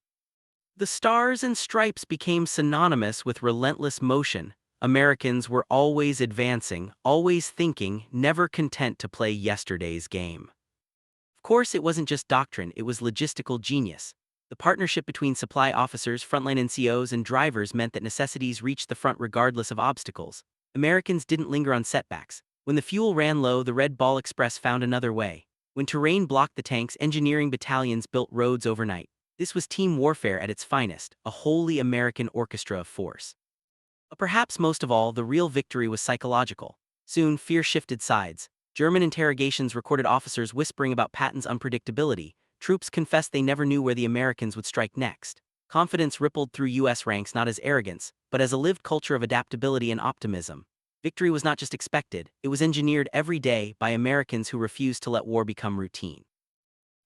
S1: The stars and stripes became synonymous with relentless motion. Americans were always advancing, always thinking, never content to play yesterday's game. Of course, it wasn't just doctrine, it was logistical genius. The partnership between supply officers, frontline NCOs, and drivers meant that necessities reached the front regardless of obstacles. Americans didn't linger on setbacks. When the fuel ran low, the Red Ball Express found another way. When terrain blocked the tanks, engineering battalions built roads overnight. This was team warfare at its finest, a wholly American orchestra of force. But perhaps most of all, the real victory was psychological. Soon, fear shifted sides. German interrogations recorded officers whispering about Patton's unpredictability. Troops confessed they never knew where the Americans would strike next. Confidence rippled through U.S. ranks not as arrogance, but as a lived culture of adaptability and optimism. Victory was not just expected, it was engineered every day by Americans who refused to let war become routine.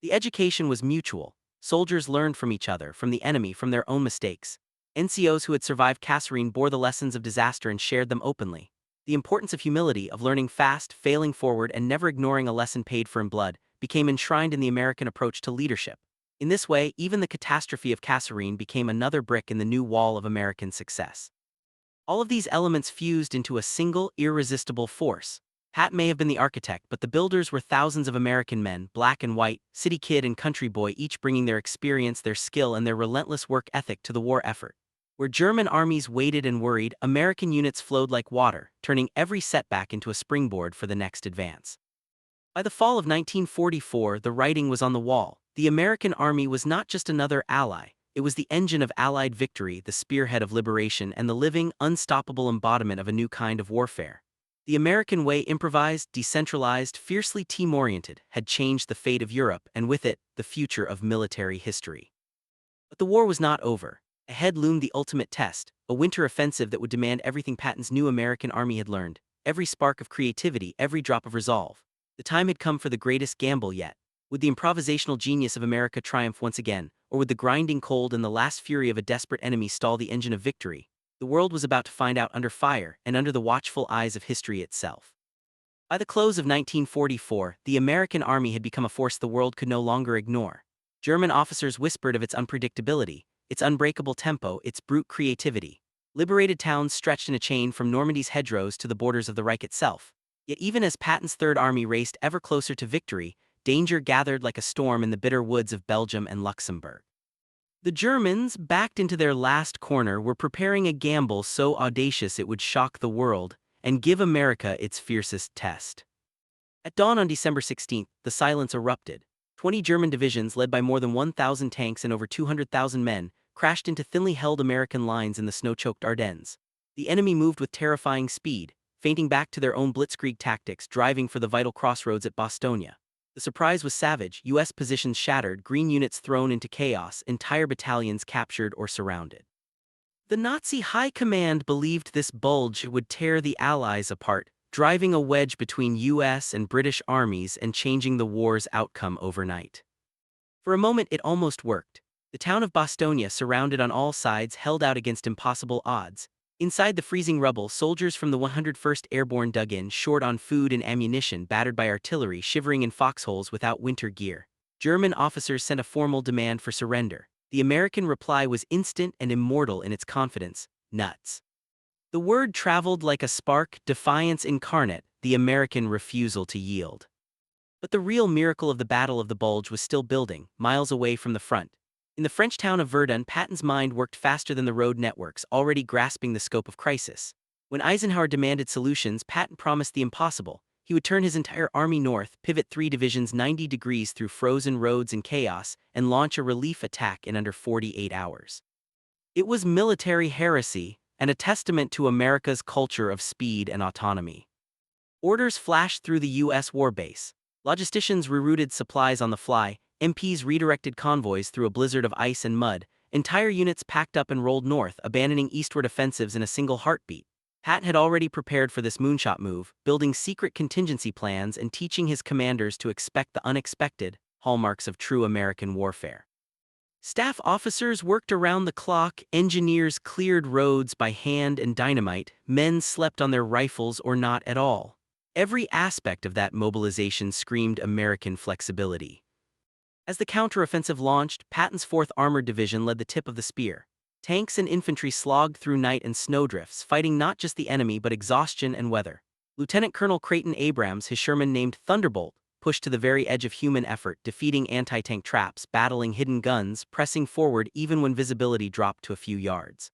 S1: The education was mutual. Soldiers learned from each other, from the enemy, from their own mistakes. NCOs who had survived Kasserine bore the lessons of disaster and shared them openly. The importance of humility, of learning fast, failing forward, and never ignoring a lesson paid for in blood, became enshrined in the American approach to leadership. In this way, even the catastrophe of Kasserine became another brick in the new wall of American success. All of these elements fused into a single, irresistible force. Pat may have been the architect, but the builders were thousands of American men, black and white, city kid and country boy, each bringing their experience, their skill, and their relentless work ethic to the war effort. Where German armies waited and worried, American units flowed like water, turning every setback into a springboard for the next advance. By the fall of 1944, the writing was on the wall. The American army was not just another ally. It was the engine of Allied victory, the spearhead of liberation, and the living, unstoppable embodiment of a new kind of warfare. The American way, improvised, decentralized, fiercely team-oriented, had changed the fate of Europe, and with it, the future of military history. But the war was not over. Ahead loomed the ultimate test, a winter offensive that would demand everything Patton's new American army had learned, every spark of creativity, every drop of resolve. The time had come for the greatest gamble yet. Would the improvisational genius of America triumph once again, or would the grinding cold and the last fury of a desperate enemy stall the engine of victory? The world was about to find out under fire and under the watchful eyes of history itself. By the close of 1944, the American army had become a force the world could no longer ignore. German officers whispered of its unpredictability, its unbreakable tempo, its brute creativity. Liberated towns stretched in a chain from Normandy's hedgerows to the borders of the Reich itself. Yet even as Patton's Third Army raced ever closer to victory, danger gathered like a storm in the bitter woods of Belgium and Luxembourg. The Germans, backed into their last corner, were preparing a gamble so audacious it would shock the world and give America its fiercest test. At dawn on December 16, the silence erupted. 20 German divisions, led by more than 1,000 tanks and over 200,000 men, crashed into thinly held American lines in the snow-choked Ardennes. The enemy moved with terrifying speed, fainting back to their own Blitzkrieg tactics, driving for the vital crossroads at Bastogne. The surprise was savage. U.S. positions shattered, green units thrown into chaos, entire battalions captured or surrounded. The Nazi high command believed this Bulge would tear the Allies apart, driving a wedge between US and British armies and changing the war's outcome overnight. For a moment it almost worked. The town of Bastogne, surrounded on all sides, held out against impossible odds. Inside the freezing rubble, soldiers from the 101st Airborne dug in, short on food and ammunition, battered by artillery, shivering in foxholes without winter gear. German officers sent a formal demand for surrender. The American reply was instant and immortal in its confidence: nuts. The word traveled like a spark, defiance incarnate, the American refusal to yield. But the real miracle of the Battle of the Bulge was still building, miles away from the front. In the French town of Verdun, Patton's mind worked faster than the road networks, already grasping the scope of crisis. When Eisenhower demanded solutions, Patton promised the impossible. He would turn his entire army north, pivot 3 divisions 90 degrees through frozen roads and chaos, and launch a relief attack in under 48 hours. It was military heresy, and a testament to America's culture of speed and autonomy. Orders flashed through the U.S. war base. Logisticians rerouted supplies on the fly, MPs redirected convoys through a blizzard of ice and mud, entire units packed up and rolled north, abandoning eastward offensives in a single heartbeat. Patton had already prepared for this moonshot move, building secret contingency plans and teaching his commanders to expect the unexpected, hallmarks of true American warfare. Staff officers worked around the clock, engineers cleared roads by hand and dynamite, men slept on their rifles or not at all. Every aspect of that mobilization screamed American flexibility. As the counteroffensive launched, Patton's 4th Armored Division led the tip of the spear. Tanks and infantry slogged through night and snowdrifts, fighting not just the enemy but exhaustion and weather. Lieutenant Colonel Patton and Abrams, his Sherman named Thunderbolt, pushed to the very edge of human effort, defeating anti-tank traps, battling hidden guns, pressing forward even when visibility dropped to a few yards.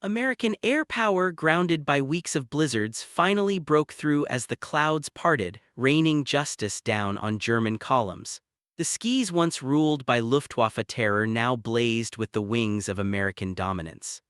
S1: American air power, grounded by weeks of blizzards, finally broke through as the clouds parted, raining justice down on German columns. The skies, once ruled by Luftwaffe terror, now blazed with the wings of American dominance.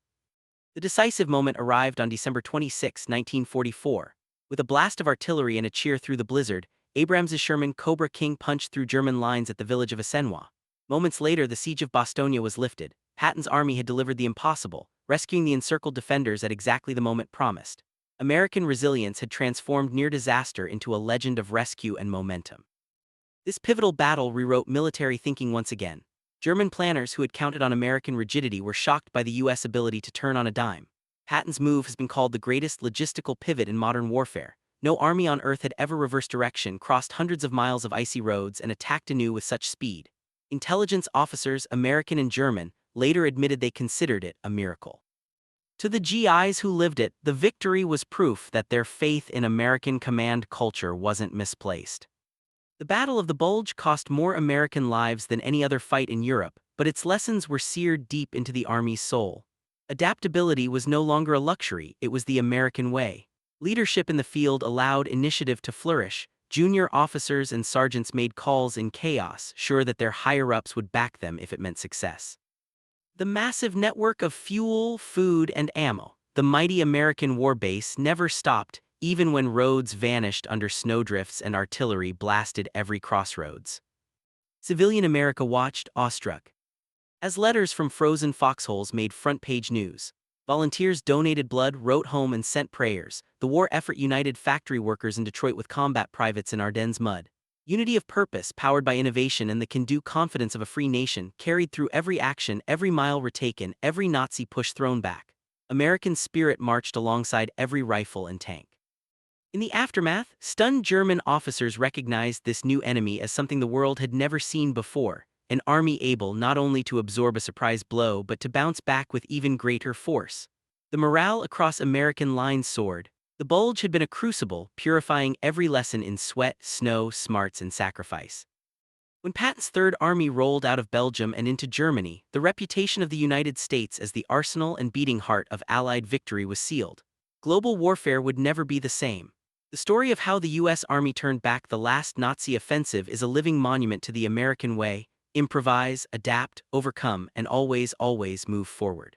S1: The decisive moment arrived on December 26, 1944. With a blast of artillery and a cheer through the blizzard, Abrams' Sherman Cobra King punched through German lines at the village of Assenois. Moments later, the siege of Bastogne was lifted. Patton's army had delivered the impossible, rescuing the encircled defenders at exactly the moment promised. American resilience had transformed near disaster into a legend of rescue and momentum. This pivotal battle rewrote military thinking once again. German planners who had counted on American rigidity were shocked by the U.S. ability to turn on a dime. Patton's move has been called the greatest logistical pivot in modern warfare. No army on Earth had ever reversed direction, crossed hundreds of miles of icy roads, and attacked anew with such speed. Intelligence officers, American and German, later admitted they considered it a miracle. To the GIs who lived it, the victory was proof that their faith in American command culture wasn't misplaced. The Battle of the Bulge cost more American lives than any other fight in Europe, but its lessons were seared deep into the Army's soul. Adaptability was no longer a luxury, it was the American way. Leadership in the field allowed initiative to flourish. Junior officers and sergeants made calls in chaos, sure that their higher-ups would back them if it meant success. The massive network of fuel, food, and ammo, the mighty American war base, never stopped, even when roads vanished under snowdrifts and artillery blasted every crossroads. Civilian America watched, awestruck. As letters from frozen foxholes made front-page news, volunteers donated blood, wrote home, and sent prayers. The war effort united factory workers in Detroit with combat privates in Ardennes mud. Unity of purpose, powered by innovation and the can-do confidence of a free nation, carried through every action, every mile retaken, every Nazi push thrown back. American spirit marched alongside every rifle and tank. In the aftermath, stunned German officers recognized this new enemy as something the world had never seen before, an army able not only to absorb a surprise blow but to bounce back with even greater force. The morale across American lines soared. The Bulge had been a crucible, purifying every lesson in sweat, snow, smarts, and sacrifice. When Patton's Third Army rolled out of Belgium and into Germany, the reputation of the United States as the arsenal and beating heart of Allied victory was sealed. Global warfare would never be the same. The story of how the U.S. Army turned back the last Nazi offensive is a living monument to the American way: improvise, adapt, overcome, and always, always move forward.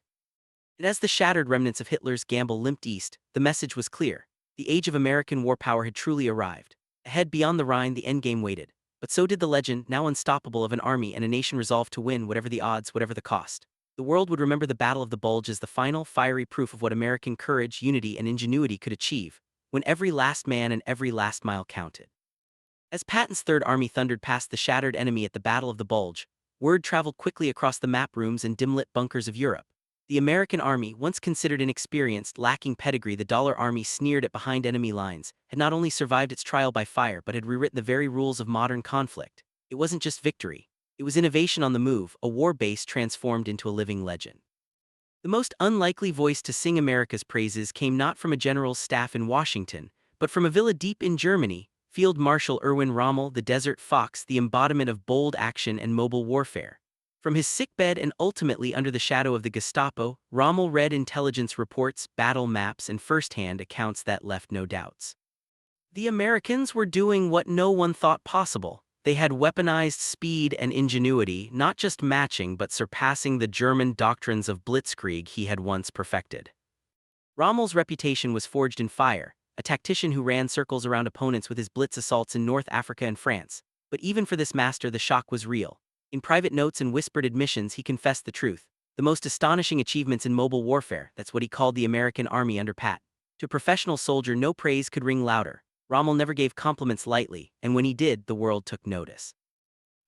S1: And as the shattered remnants of Hitler's gamble limped east, the message was clear. The age of American war power had truly arrived. Ahead beyond the Rhine, the endgame waited. But so did the legend, now unstoppable, of an army and a nation resolved to win whatever the odds, whatever the cost. The world would remember the Battle of the Bulge as the final, fiery proof of what American courage, unity, and ingenuity could achieve. when every last man and every last mile counted. As Patton's Third Army thundered past the shattered enemy at the Battle of the Bulge, word traveled quickly across the map rooms and dim-lit bunkers of Europe. The American army, once considered inexperienced, lacking pedigree, the Dollar Army sneered at behind enemy lines, had not only survived its trial by fire but had rewritten the very rules of modern conflict. It wasn't just victory. It was innovation on the move, a war base transformed into a living legend. The most unlikely voice to sing America's praises came not from a general's staff in Washington, but from a villa deep in Germany. Field Marshal Erwin Rommel, the Desert Fox, the embodiment of bold action and mobile warfare. From his sickbed and ultimately under the shadow of the Gestapo, Rommel read intelligence reports, battle maps, and first-hand accounts that left no doubts. The Americans were doing what no one thought possible. They had weaponized speed and ingenuity, not just matching but surpassing the German doctrines of Blitzkrieg he had once perfected. Rommel's reputation was forged in fire, a tactician who ran circles around opponents with his blitz assaults in North Africa and France. But even for this master, the shock was real. In private notes and whispered admissions, he confessed the truth. The most astonishing achievements in mobile warfare, that's what he called the American army under Pat. To a professional soldier, no praise could ring louder. Rommel never gave compliments lightly, and when he did, the world took notice.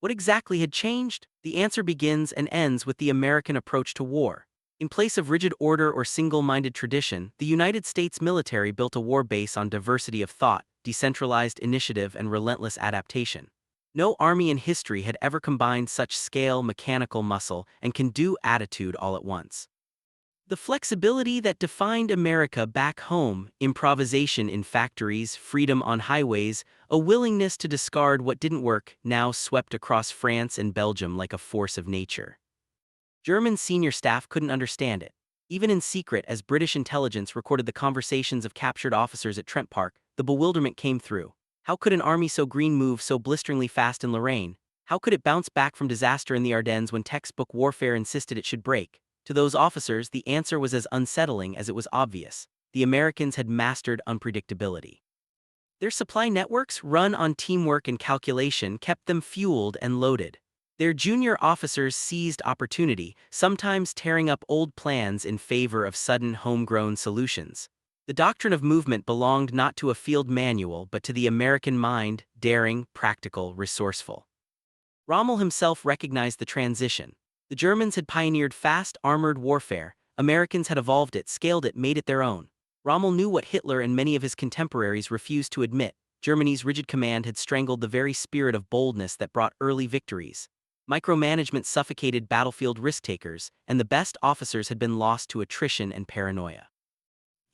S1: What exactly had changed? The answer begins and ends with the American approach to war. In place of rigid order or single-minded tradition, the United States military built a war base on diversity of thought, decentralized initiative, and relentless adaptation. No army in history had ever combined such scale, mechanical muscle, and can-do attitude all at once. The flexibility that defined America back home, improvisation in factories, freedom on highways, a willingness to discard what didn't work, now swept across France and Belgium like a force of nature. German senior staff couldn't understand it. Even in secret, as British intelligence recorded the conversations of captured officers at Trent Park, the bewilderment came through. How could an army so green move so blisteringly fast in Lorraine? How could it bounce back from disaster in the Ardennes when textbook warfare insisted it should break? To those officers, the answer was as unsettling as it was obvious. The Americans had mastered unpredictability. Their supply networks, run on teamwork and calculation, kept them fueled and loaded. Their junior officers seized opportunity, sometimes tearing up old plans in favor of sudden homegrown solutions. The doctrine of movement belonged not to a field manual but to the American mind, daring, practical, resourceful. Rommel himself recognized the transition. The Germans had pioneered fast, armored warfare. Americans had evolved it, scaled it, made it their own. Rommel knew what Hitler and many of his contemporaries refused to admit. Germany's rigid command had strangled the very spirit of boldness that brought early victories. Micromanagement suffocated battlefield risk-takers, and the best officers had been lost to attrition and paranoia.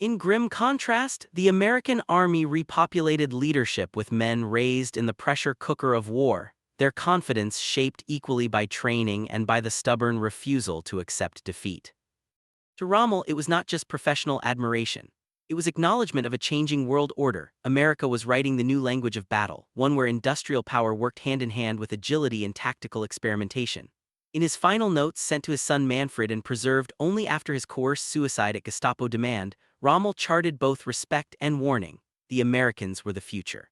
S1: In grim contrast, the American army repopulated leadership with men raised in the pressure cooker of war, their confidence shaped equally by training and by the stubborn refusal to accept defeat. To Rommel, it was not just professional admiration. It was acknowledgement of a changing world order. America was writing the new language of battle, one where industrial power worked hand-in-hand with agility and tactical experimentation. In his final notes sent to his son Manfred and preserved only after his coerced suicide at Gestapo demand, Rommel charted both respect and warning. The Americans were the future.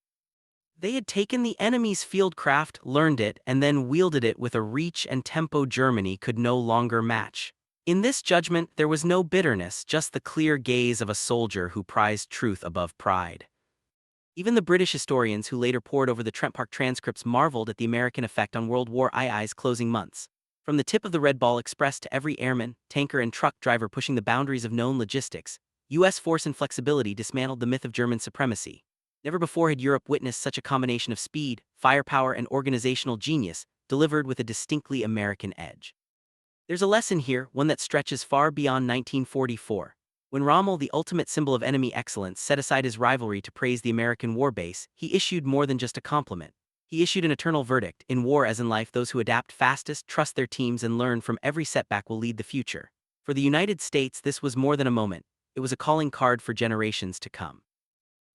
S1: They had taken the enemy's fieldcraft, learned it, and then wielded it with a reach and tempo Germany could no longer match. In this judgment, there was no bitterness, just the clear gaze of a soldier who prized truth above pride. Even the British historians who later pored over the Trent Park transcripts marveled at the American effect on World War II's closing months. From the tip of the Red Ball Express to every airman, tanker, and truck driver pushing the boundaries of known logistics, U.S. force and flexibility dismantled the myth of German supremacy. Never before had Europe witnessed such a combination of speed, firepower, and organizational genius, delivered with a distinctly American edge. There's a lesson here, one that stretches far beyond 1944. When Rommel, the ultimate symbol of enemy excellence, set aside his rivalry to praise the American war base, he issued more than just a compliment. He issued an eternal verdict. In war as in life, those who adapt fastest, trust their teams, and learn from every setback will lead the future. For the United States, this was more than a moment. It was a calling card for generations to come.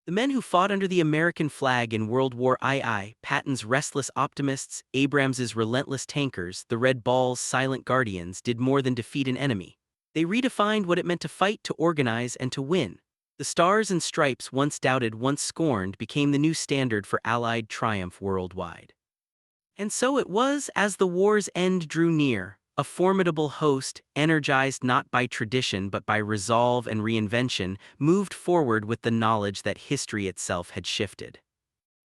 S1: The men who fought under the American flag in World War II, Patton's restless optimists, Abrams's relentless tankers, the Red Ball's silent guardians, did more than defeat an enemy. They redefined what it meant to fight, to organize, and to win. The stars and stripes, once doubted, once scorned, became the new standard for Allied triumph worldwide. And so it was, as the war's end drew near, A formidable host, energized not by tradition but by resolve and reinvention, moved forward with the knowledge that history itself had shifted.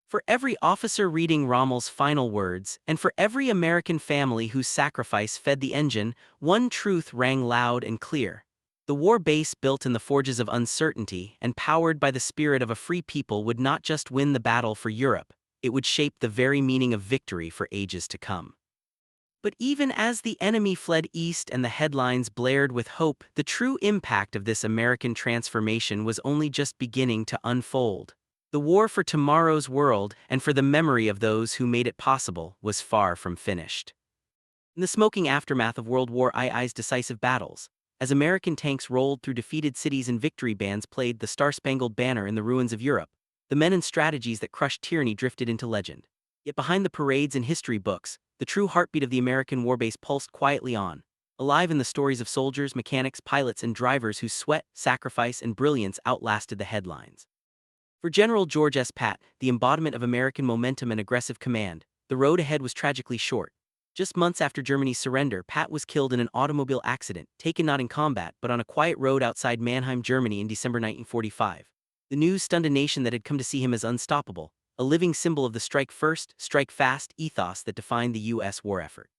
S1: For every officer reading Rommel's final words, and for every American family whose sacrifice fed the engine, one truth rang loud and clear. The war base built in the forges of uncertainty and powered by the spirit of a free people would not just win the battle for Europe, it would shape the very meaning of victory for ages to come. But even as the enemy fled east and the headlines blared with hope, the true impact of this American transformation was only just beginning to unfold. The war for tomorrow's world and for the memory of those who made it possible was far from finished. In the smoking aftermath of World War II's decisive battles, as American tanks rolled through defeated cities and victory bands played the Star-Spangled Banner in the ruins of Europe, the men and strategies that crushed tyranny drifted into legend. Yet behind the parades and history books, the true heartbeat of the American warbase pulsed quietly on, alive in the stories of soldiers, mechanics, pilots, and drivers whose sweat, sacrifice, and brilliance outlasted the headlines. For General George S. Patton, the embodiment of American momentum and aggressive command, the road ahead was tragically short. Just months after Germany's surrender, Pat was killed in an automobile accident, taken not in combat but on a quiet road outside Mannheim, Germany in December 1945. The news stunned a nation that had come to see him as unstoppable, a living symbol of the strike first, strike fast ethos that defined the U.S. war effort.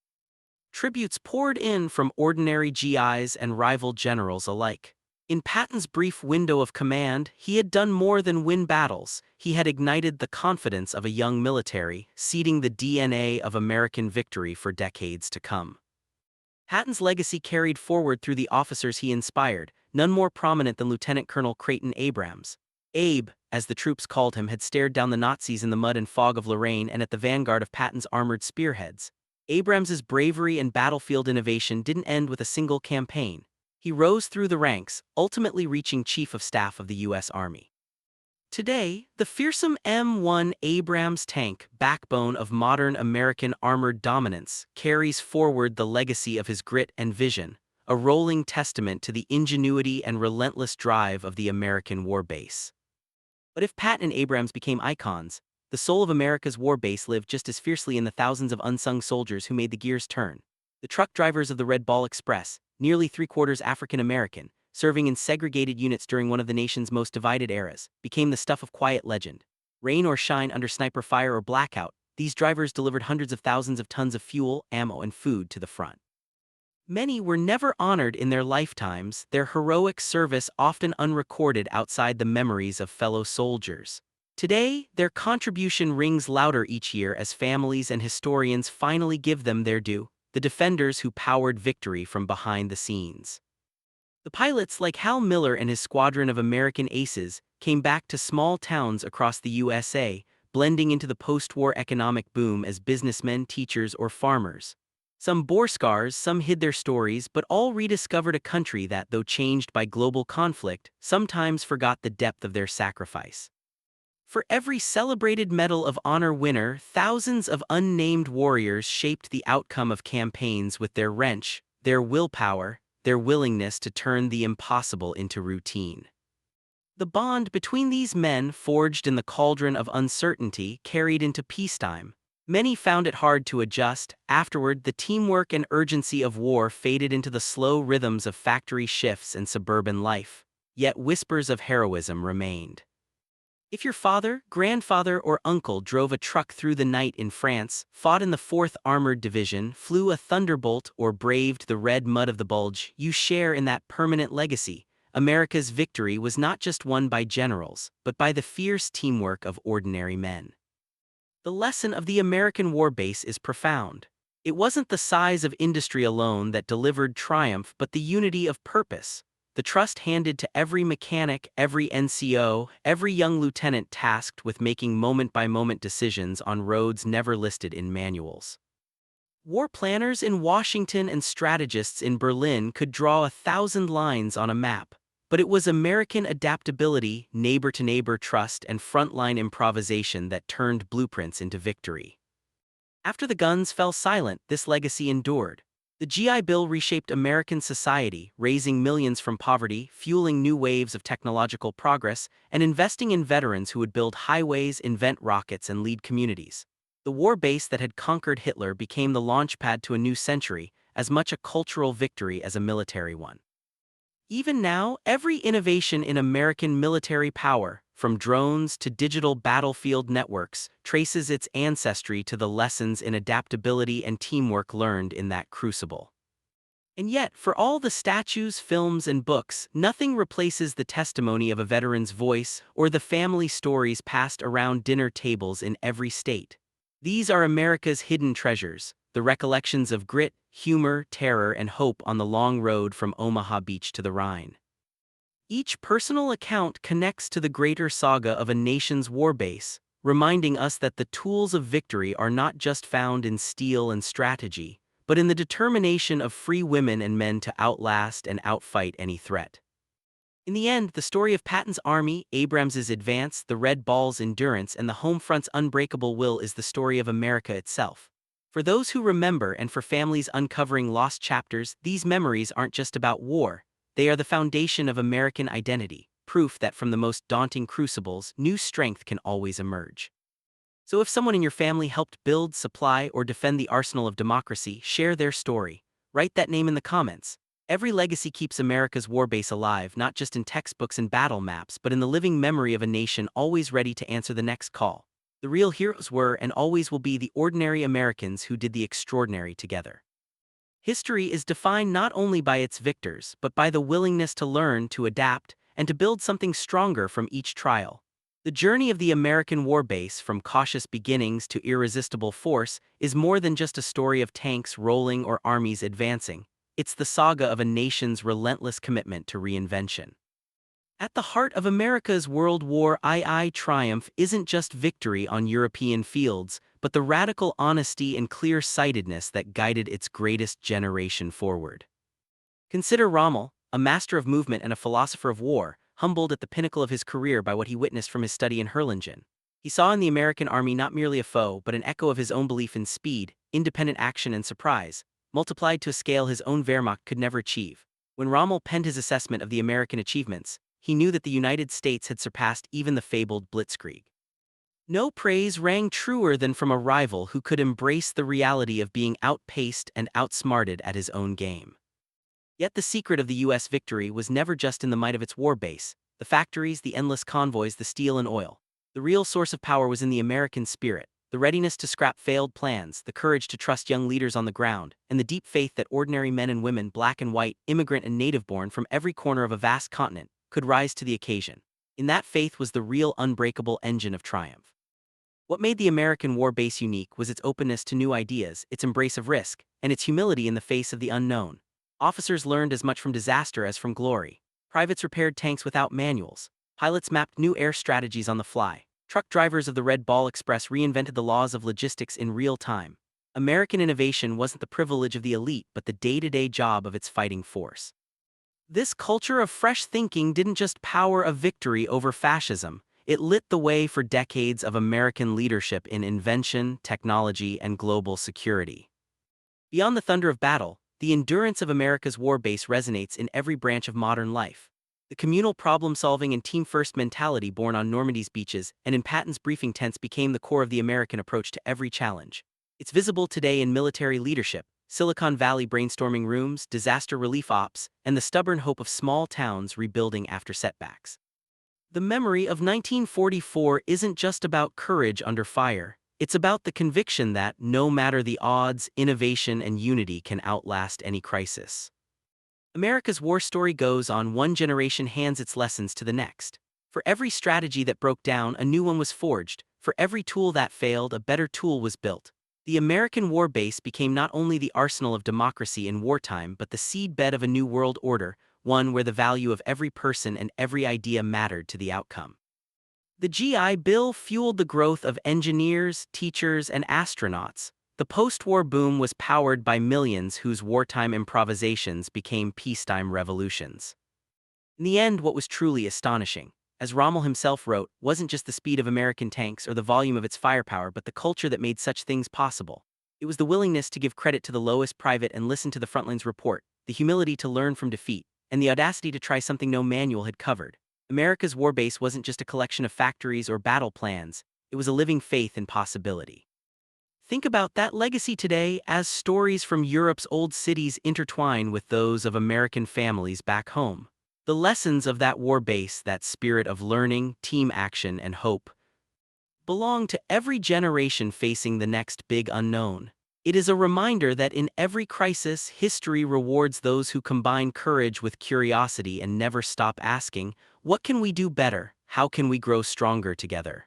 S1: Tributes poured in from ordinary GIs and rival generals alike. In Patton's brief window of command, he had done more than win battles. He had ignited the confidence of a young military, seeding the DNA of American victory for decades to come. Patton's legacy carried forward through the officers he inspired, none more prominent than Lieutenant Colonel Patton and Abrams. Abe, as the troops called him, had stared down the Nazis in the mud and fog of Lorraine and at the vanguard of Patton's armored spearheads. Abrams's bravery and battlefield innovation didn't end with a single campaign. He rose through the ranks, ultimately reaching Chief of Staff of the U.S. Army. Today, the fearsome M1 Abrams tank, backbone of modern American armored dominance, carries forward the legacy of his grit and vision, a rolling testament to the ingenuity and relentless drive of the American war base. But if Patton and Abrams became icons, the soul of America's war base lived just as fiercely in the thousands of unsung soldiers who made the gears turn. The truck drivers of the Red Ball Express, nearly three-quarters African-American, serving in segregated units during one of the nation's most divided eras, became the stuff of quiet legend. Rain or shine under sniper fire or blackout, these drivers delivered hundreds of thousands of tons of fuel, ammo, and food to the front. Many were never honored in their lifetimes, their heroic service often unrecorded outside the memories of fellow soldiers. Today, their contribution rings louder each year as families and historians finally give them their due, the defenders who powered victory from behind the scenes. The pilots, like Hal Miller and his squadron of American aces, came back to small towns across the USA, blending into the post-war economic boom as businessmen, teachers, or farmers. Some bore scars, some hid their stories, but all rediscovered a country that, though changed by global conflict, sometimes forgot the depth of their sacrifice. For every celebrated Medal of Honor winner, thousands of unnamed warriors shaped the outcome of campaigns with their wrench, their willpower, their willingness to turn the impossible into routine. The bond between these men, forged in the cauldron of uncertainty, carried into peacetime. Many found it hard to adjust. Afterward, the teamwork and urgency of war faded into the slow rhythms of factory shifts and suburban life. Yet whispers of heroism remained. If your father, grandfather, or uncle drove a truck through the night in France, fought in the 4th Armored Division, flew a Thunderbolt, or braved the red mud of the Bulge, you share in that permanent legacy. America's victory was not just won by generals, but by the fierce teamwork of ordinary men. The lesson of the American war base is profound. It wasn't the size of industry alone that delivered triumph, but the unity of purpose. The trust handed to every mechanic, every NCO, every young lieutenant tasked with making moment-by-moment decisions on roads never listed in manuals. War planners in Washington and strategists in Berlin could draw 1,000 lines on a map, but it was American adaptability, neighbor-to-neighbor trust, and frontline improvisation that turned blueprints into victory. After the guns fell silent, this legacy endured. The GI Bill reshaped American society, raising millions from poverty, fueling new waves of technological progress, and investing in veterans who would build highways, invent rockets, and lead communities. The war base that had conquered Hitler became the launchpad to a new century, as much a cultural victory as a military one. Even now, every innovation in American military power, from drones to digital battlefield networks, traces its ancestry to the lessons in adaptability and teamwork learned in that crucible. And yet, for all the statues, films, and books, nothing replaces the testimony of a veteran's voice or the family stories passed around dinner tables in every state. These are America's hidden treasures, the recollections of grit, humor, terror, and hope on the long road from Omaha Beach to the Rhine. Each personal account connects to the greater saga of a nation's warbase, reminding us that the tools of victory are not just found in steel and strategy, but in the determination of free women and men to outlast and outfight any threat. In the end, the story of Patton's army, Abrams's advance, the Red Ball's endurance, and the home front's unbreakable will is the story of America itself. For those who remember and for families uncovering lost chapters, these memories aren't just about war. They are the foundation of American identity, proof that from the most daunting crucibles, new strength can always emerge. So if someone in your family helped build, supply, or defend the arsenal of democracy, share their story. Write that name in the comments. Every legacy keeps America's warbase alive, not just in textbooks and battle maps, but in the living memory of a nation always ready to answer the next call. The real heroes were and always will be the ordinary Americans who did the extraordinary together. History is defined not only by its victors, but by the willingness to learn, to adapt, and to build something stronger from each trial. The journey of the American warbase, from cautious beginnings to irresistible force, is more than just a story of tanks rolling or armies advancing. It's the saga of a nation's relentless commitment to reinvention. At the heart of America's World War II triumph isn't just victory on European fields, but the radical honesty and clear-sightedness that guided its greatest generation forward. Consider Rommel, a master of movement and a philosopher of war, humbled at the pinnacle of his career by what he witnessed from his study in Herlingen. He saw in the American army not merely a foe, but an echo of his own belief in speed, independent action, and surprise, multiplied to a scale his own Wehrmacht could never achieve. When Rommel penned his assessment of the American achievements, he knew that the United States had surpassed even the fabled Blitzkrieg. No praise rang truer than from a rival who could embrace the reality of being outpaced and outsmarted at his own game. Yet the secret of the U.S. victory was never just in the might of its war base, the factories, the endless convoys, the steel and oil. The real source of power was in the American spirit, the readiness to scrap failed plans, the courage to trust young leaders on the ground, and the deep faith that ordinary men and women, black and white, immigrant and native-born from every corner of a vast continent, could rise to the occasion. In that faith was the real unbreakable engine of triumph. What made the American war base unique was its openness to new ideas, its embrace of risk, and its humility in the face of the unknown. Officers learned as much from disaster as from glory. Privates repaired tanks without manuals. Pilots mapped new air strategies on the fly. Truck drivers of the Red Ball Express reinvented the laws of logistics in real time. American innovation wasn't the privilege of the elite, but the day-to-day job of its fighting force. This culture of fresh thinking didn't just power a victory over fascism, it lit the way for decades of American leadership in invention, technology, and global security. Beyond the thunder of battle, the endurance of America's war base resonates in every branch of modern life. The communal problem-solving and team-first mentality born on Normandy's beaches and in Patton's briefing tents became the core of the American approach to every challenge. It's visible today in military leadership, Silicon Valley brainstorming rooms, disaster relief ops, and the stubborn hope of small towns rebuilding after setbacks. The memory of 1944 isn't just about courage under fire. It's about the conviction that, no matter the odds, innovation and unity can outlast any crisis. America's war story goes on. One generation hands its lessons to the next. For every strategy that broke down, a new one was forged. For every tool that failed, a better tool was built. The American war base became not only the arsenal of democracy in wartime, but the seedbed of a new world order, one where the value of every person and every idea mattered to the outcome. The GI Bill fueled the growth of engineers, teachers, and astronauts. The post-war boom was powered by millions whose wartime improvisations became peacetime revolutions. In the end, what was truly astonishing, as Rommel himself wrote, wasn't just the speed of American tanks or the volume of its firepower, but the culture that made such things possible. It was the willingness to give credit to the lowest private and listen to the frontline's report, the humility to learn from defeat, and the audacity to try something no manual had covered. America's war base wasn't just a collection of factories or battle plans, it was a living faith in possibility. Think about that legacy today as stories from Europe's old cities intertwine with those of American families back home. The lessons of that war base, that spirit of learning, team action, and hope, belong to every generation facing the next big unknown. It is a reminder that in every crisis, history rewards those who combine courage with curiosity and never stop asking, what can we do better? How can we grow stronger together?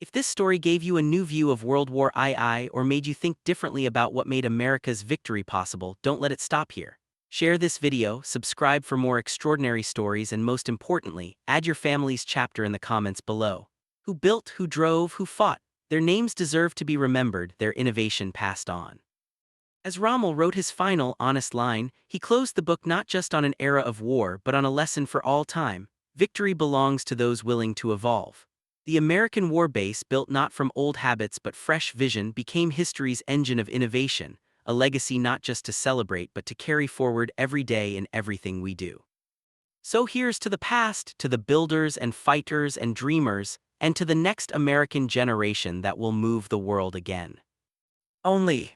S1: If this story gave you a new view of World War II or made you think differently about what made America's victory possible, don't let it stop here. Share this video, subscribe for more extraordinary stories, and most importantly, add your family's chapter in the comments below. Who built, who drove, who fought? Their names deserve to be remembered, their innovation passed on. As Rommel wrote his final, honest line, he closed the book not just on an era of war but on a lesson for all time. Victory belongs to those willing to evolve. The American war base, built not from old habits but fresh vision, became history's engine of innovation, a legacy not just to celebrate but to carry forward every day in everything we do. So here's to the past, to the builders and fighters and dreamers, and to the next American generation that will move the world again. Only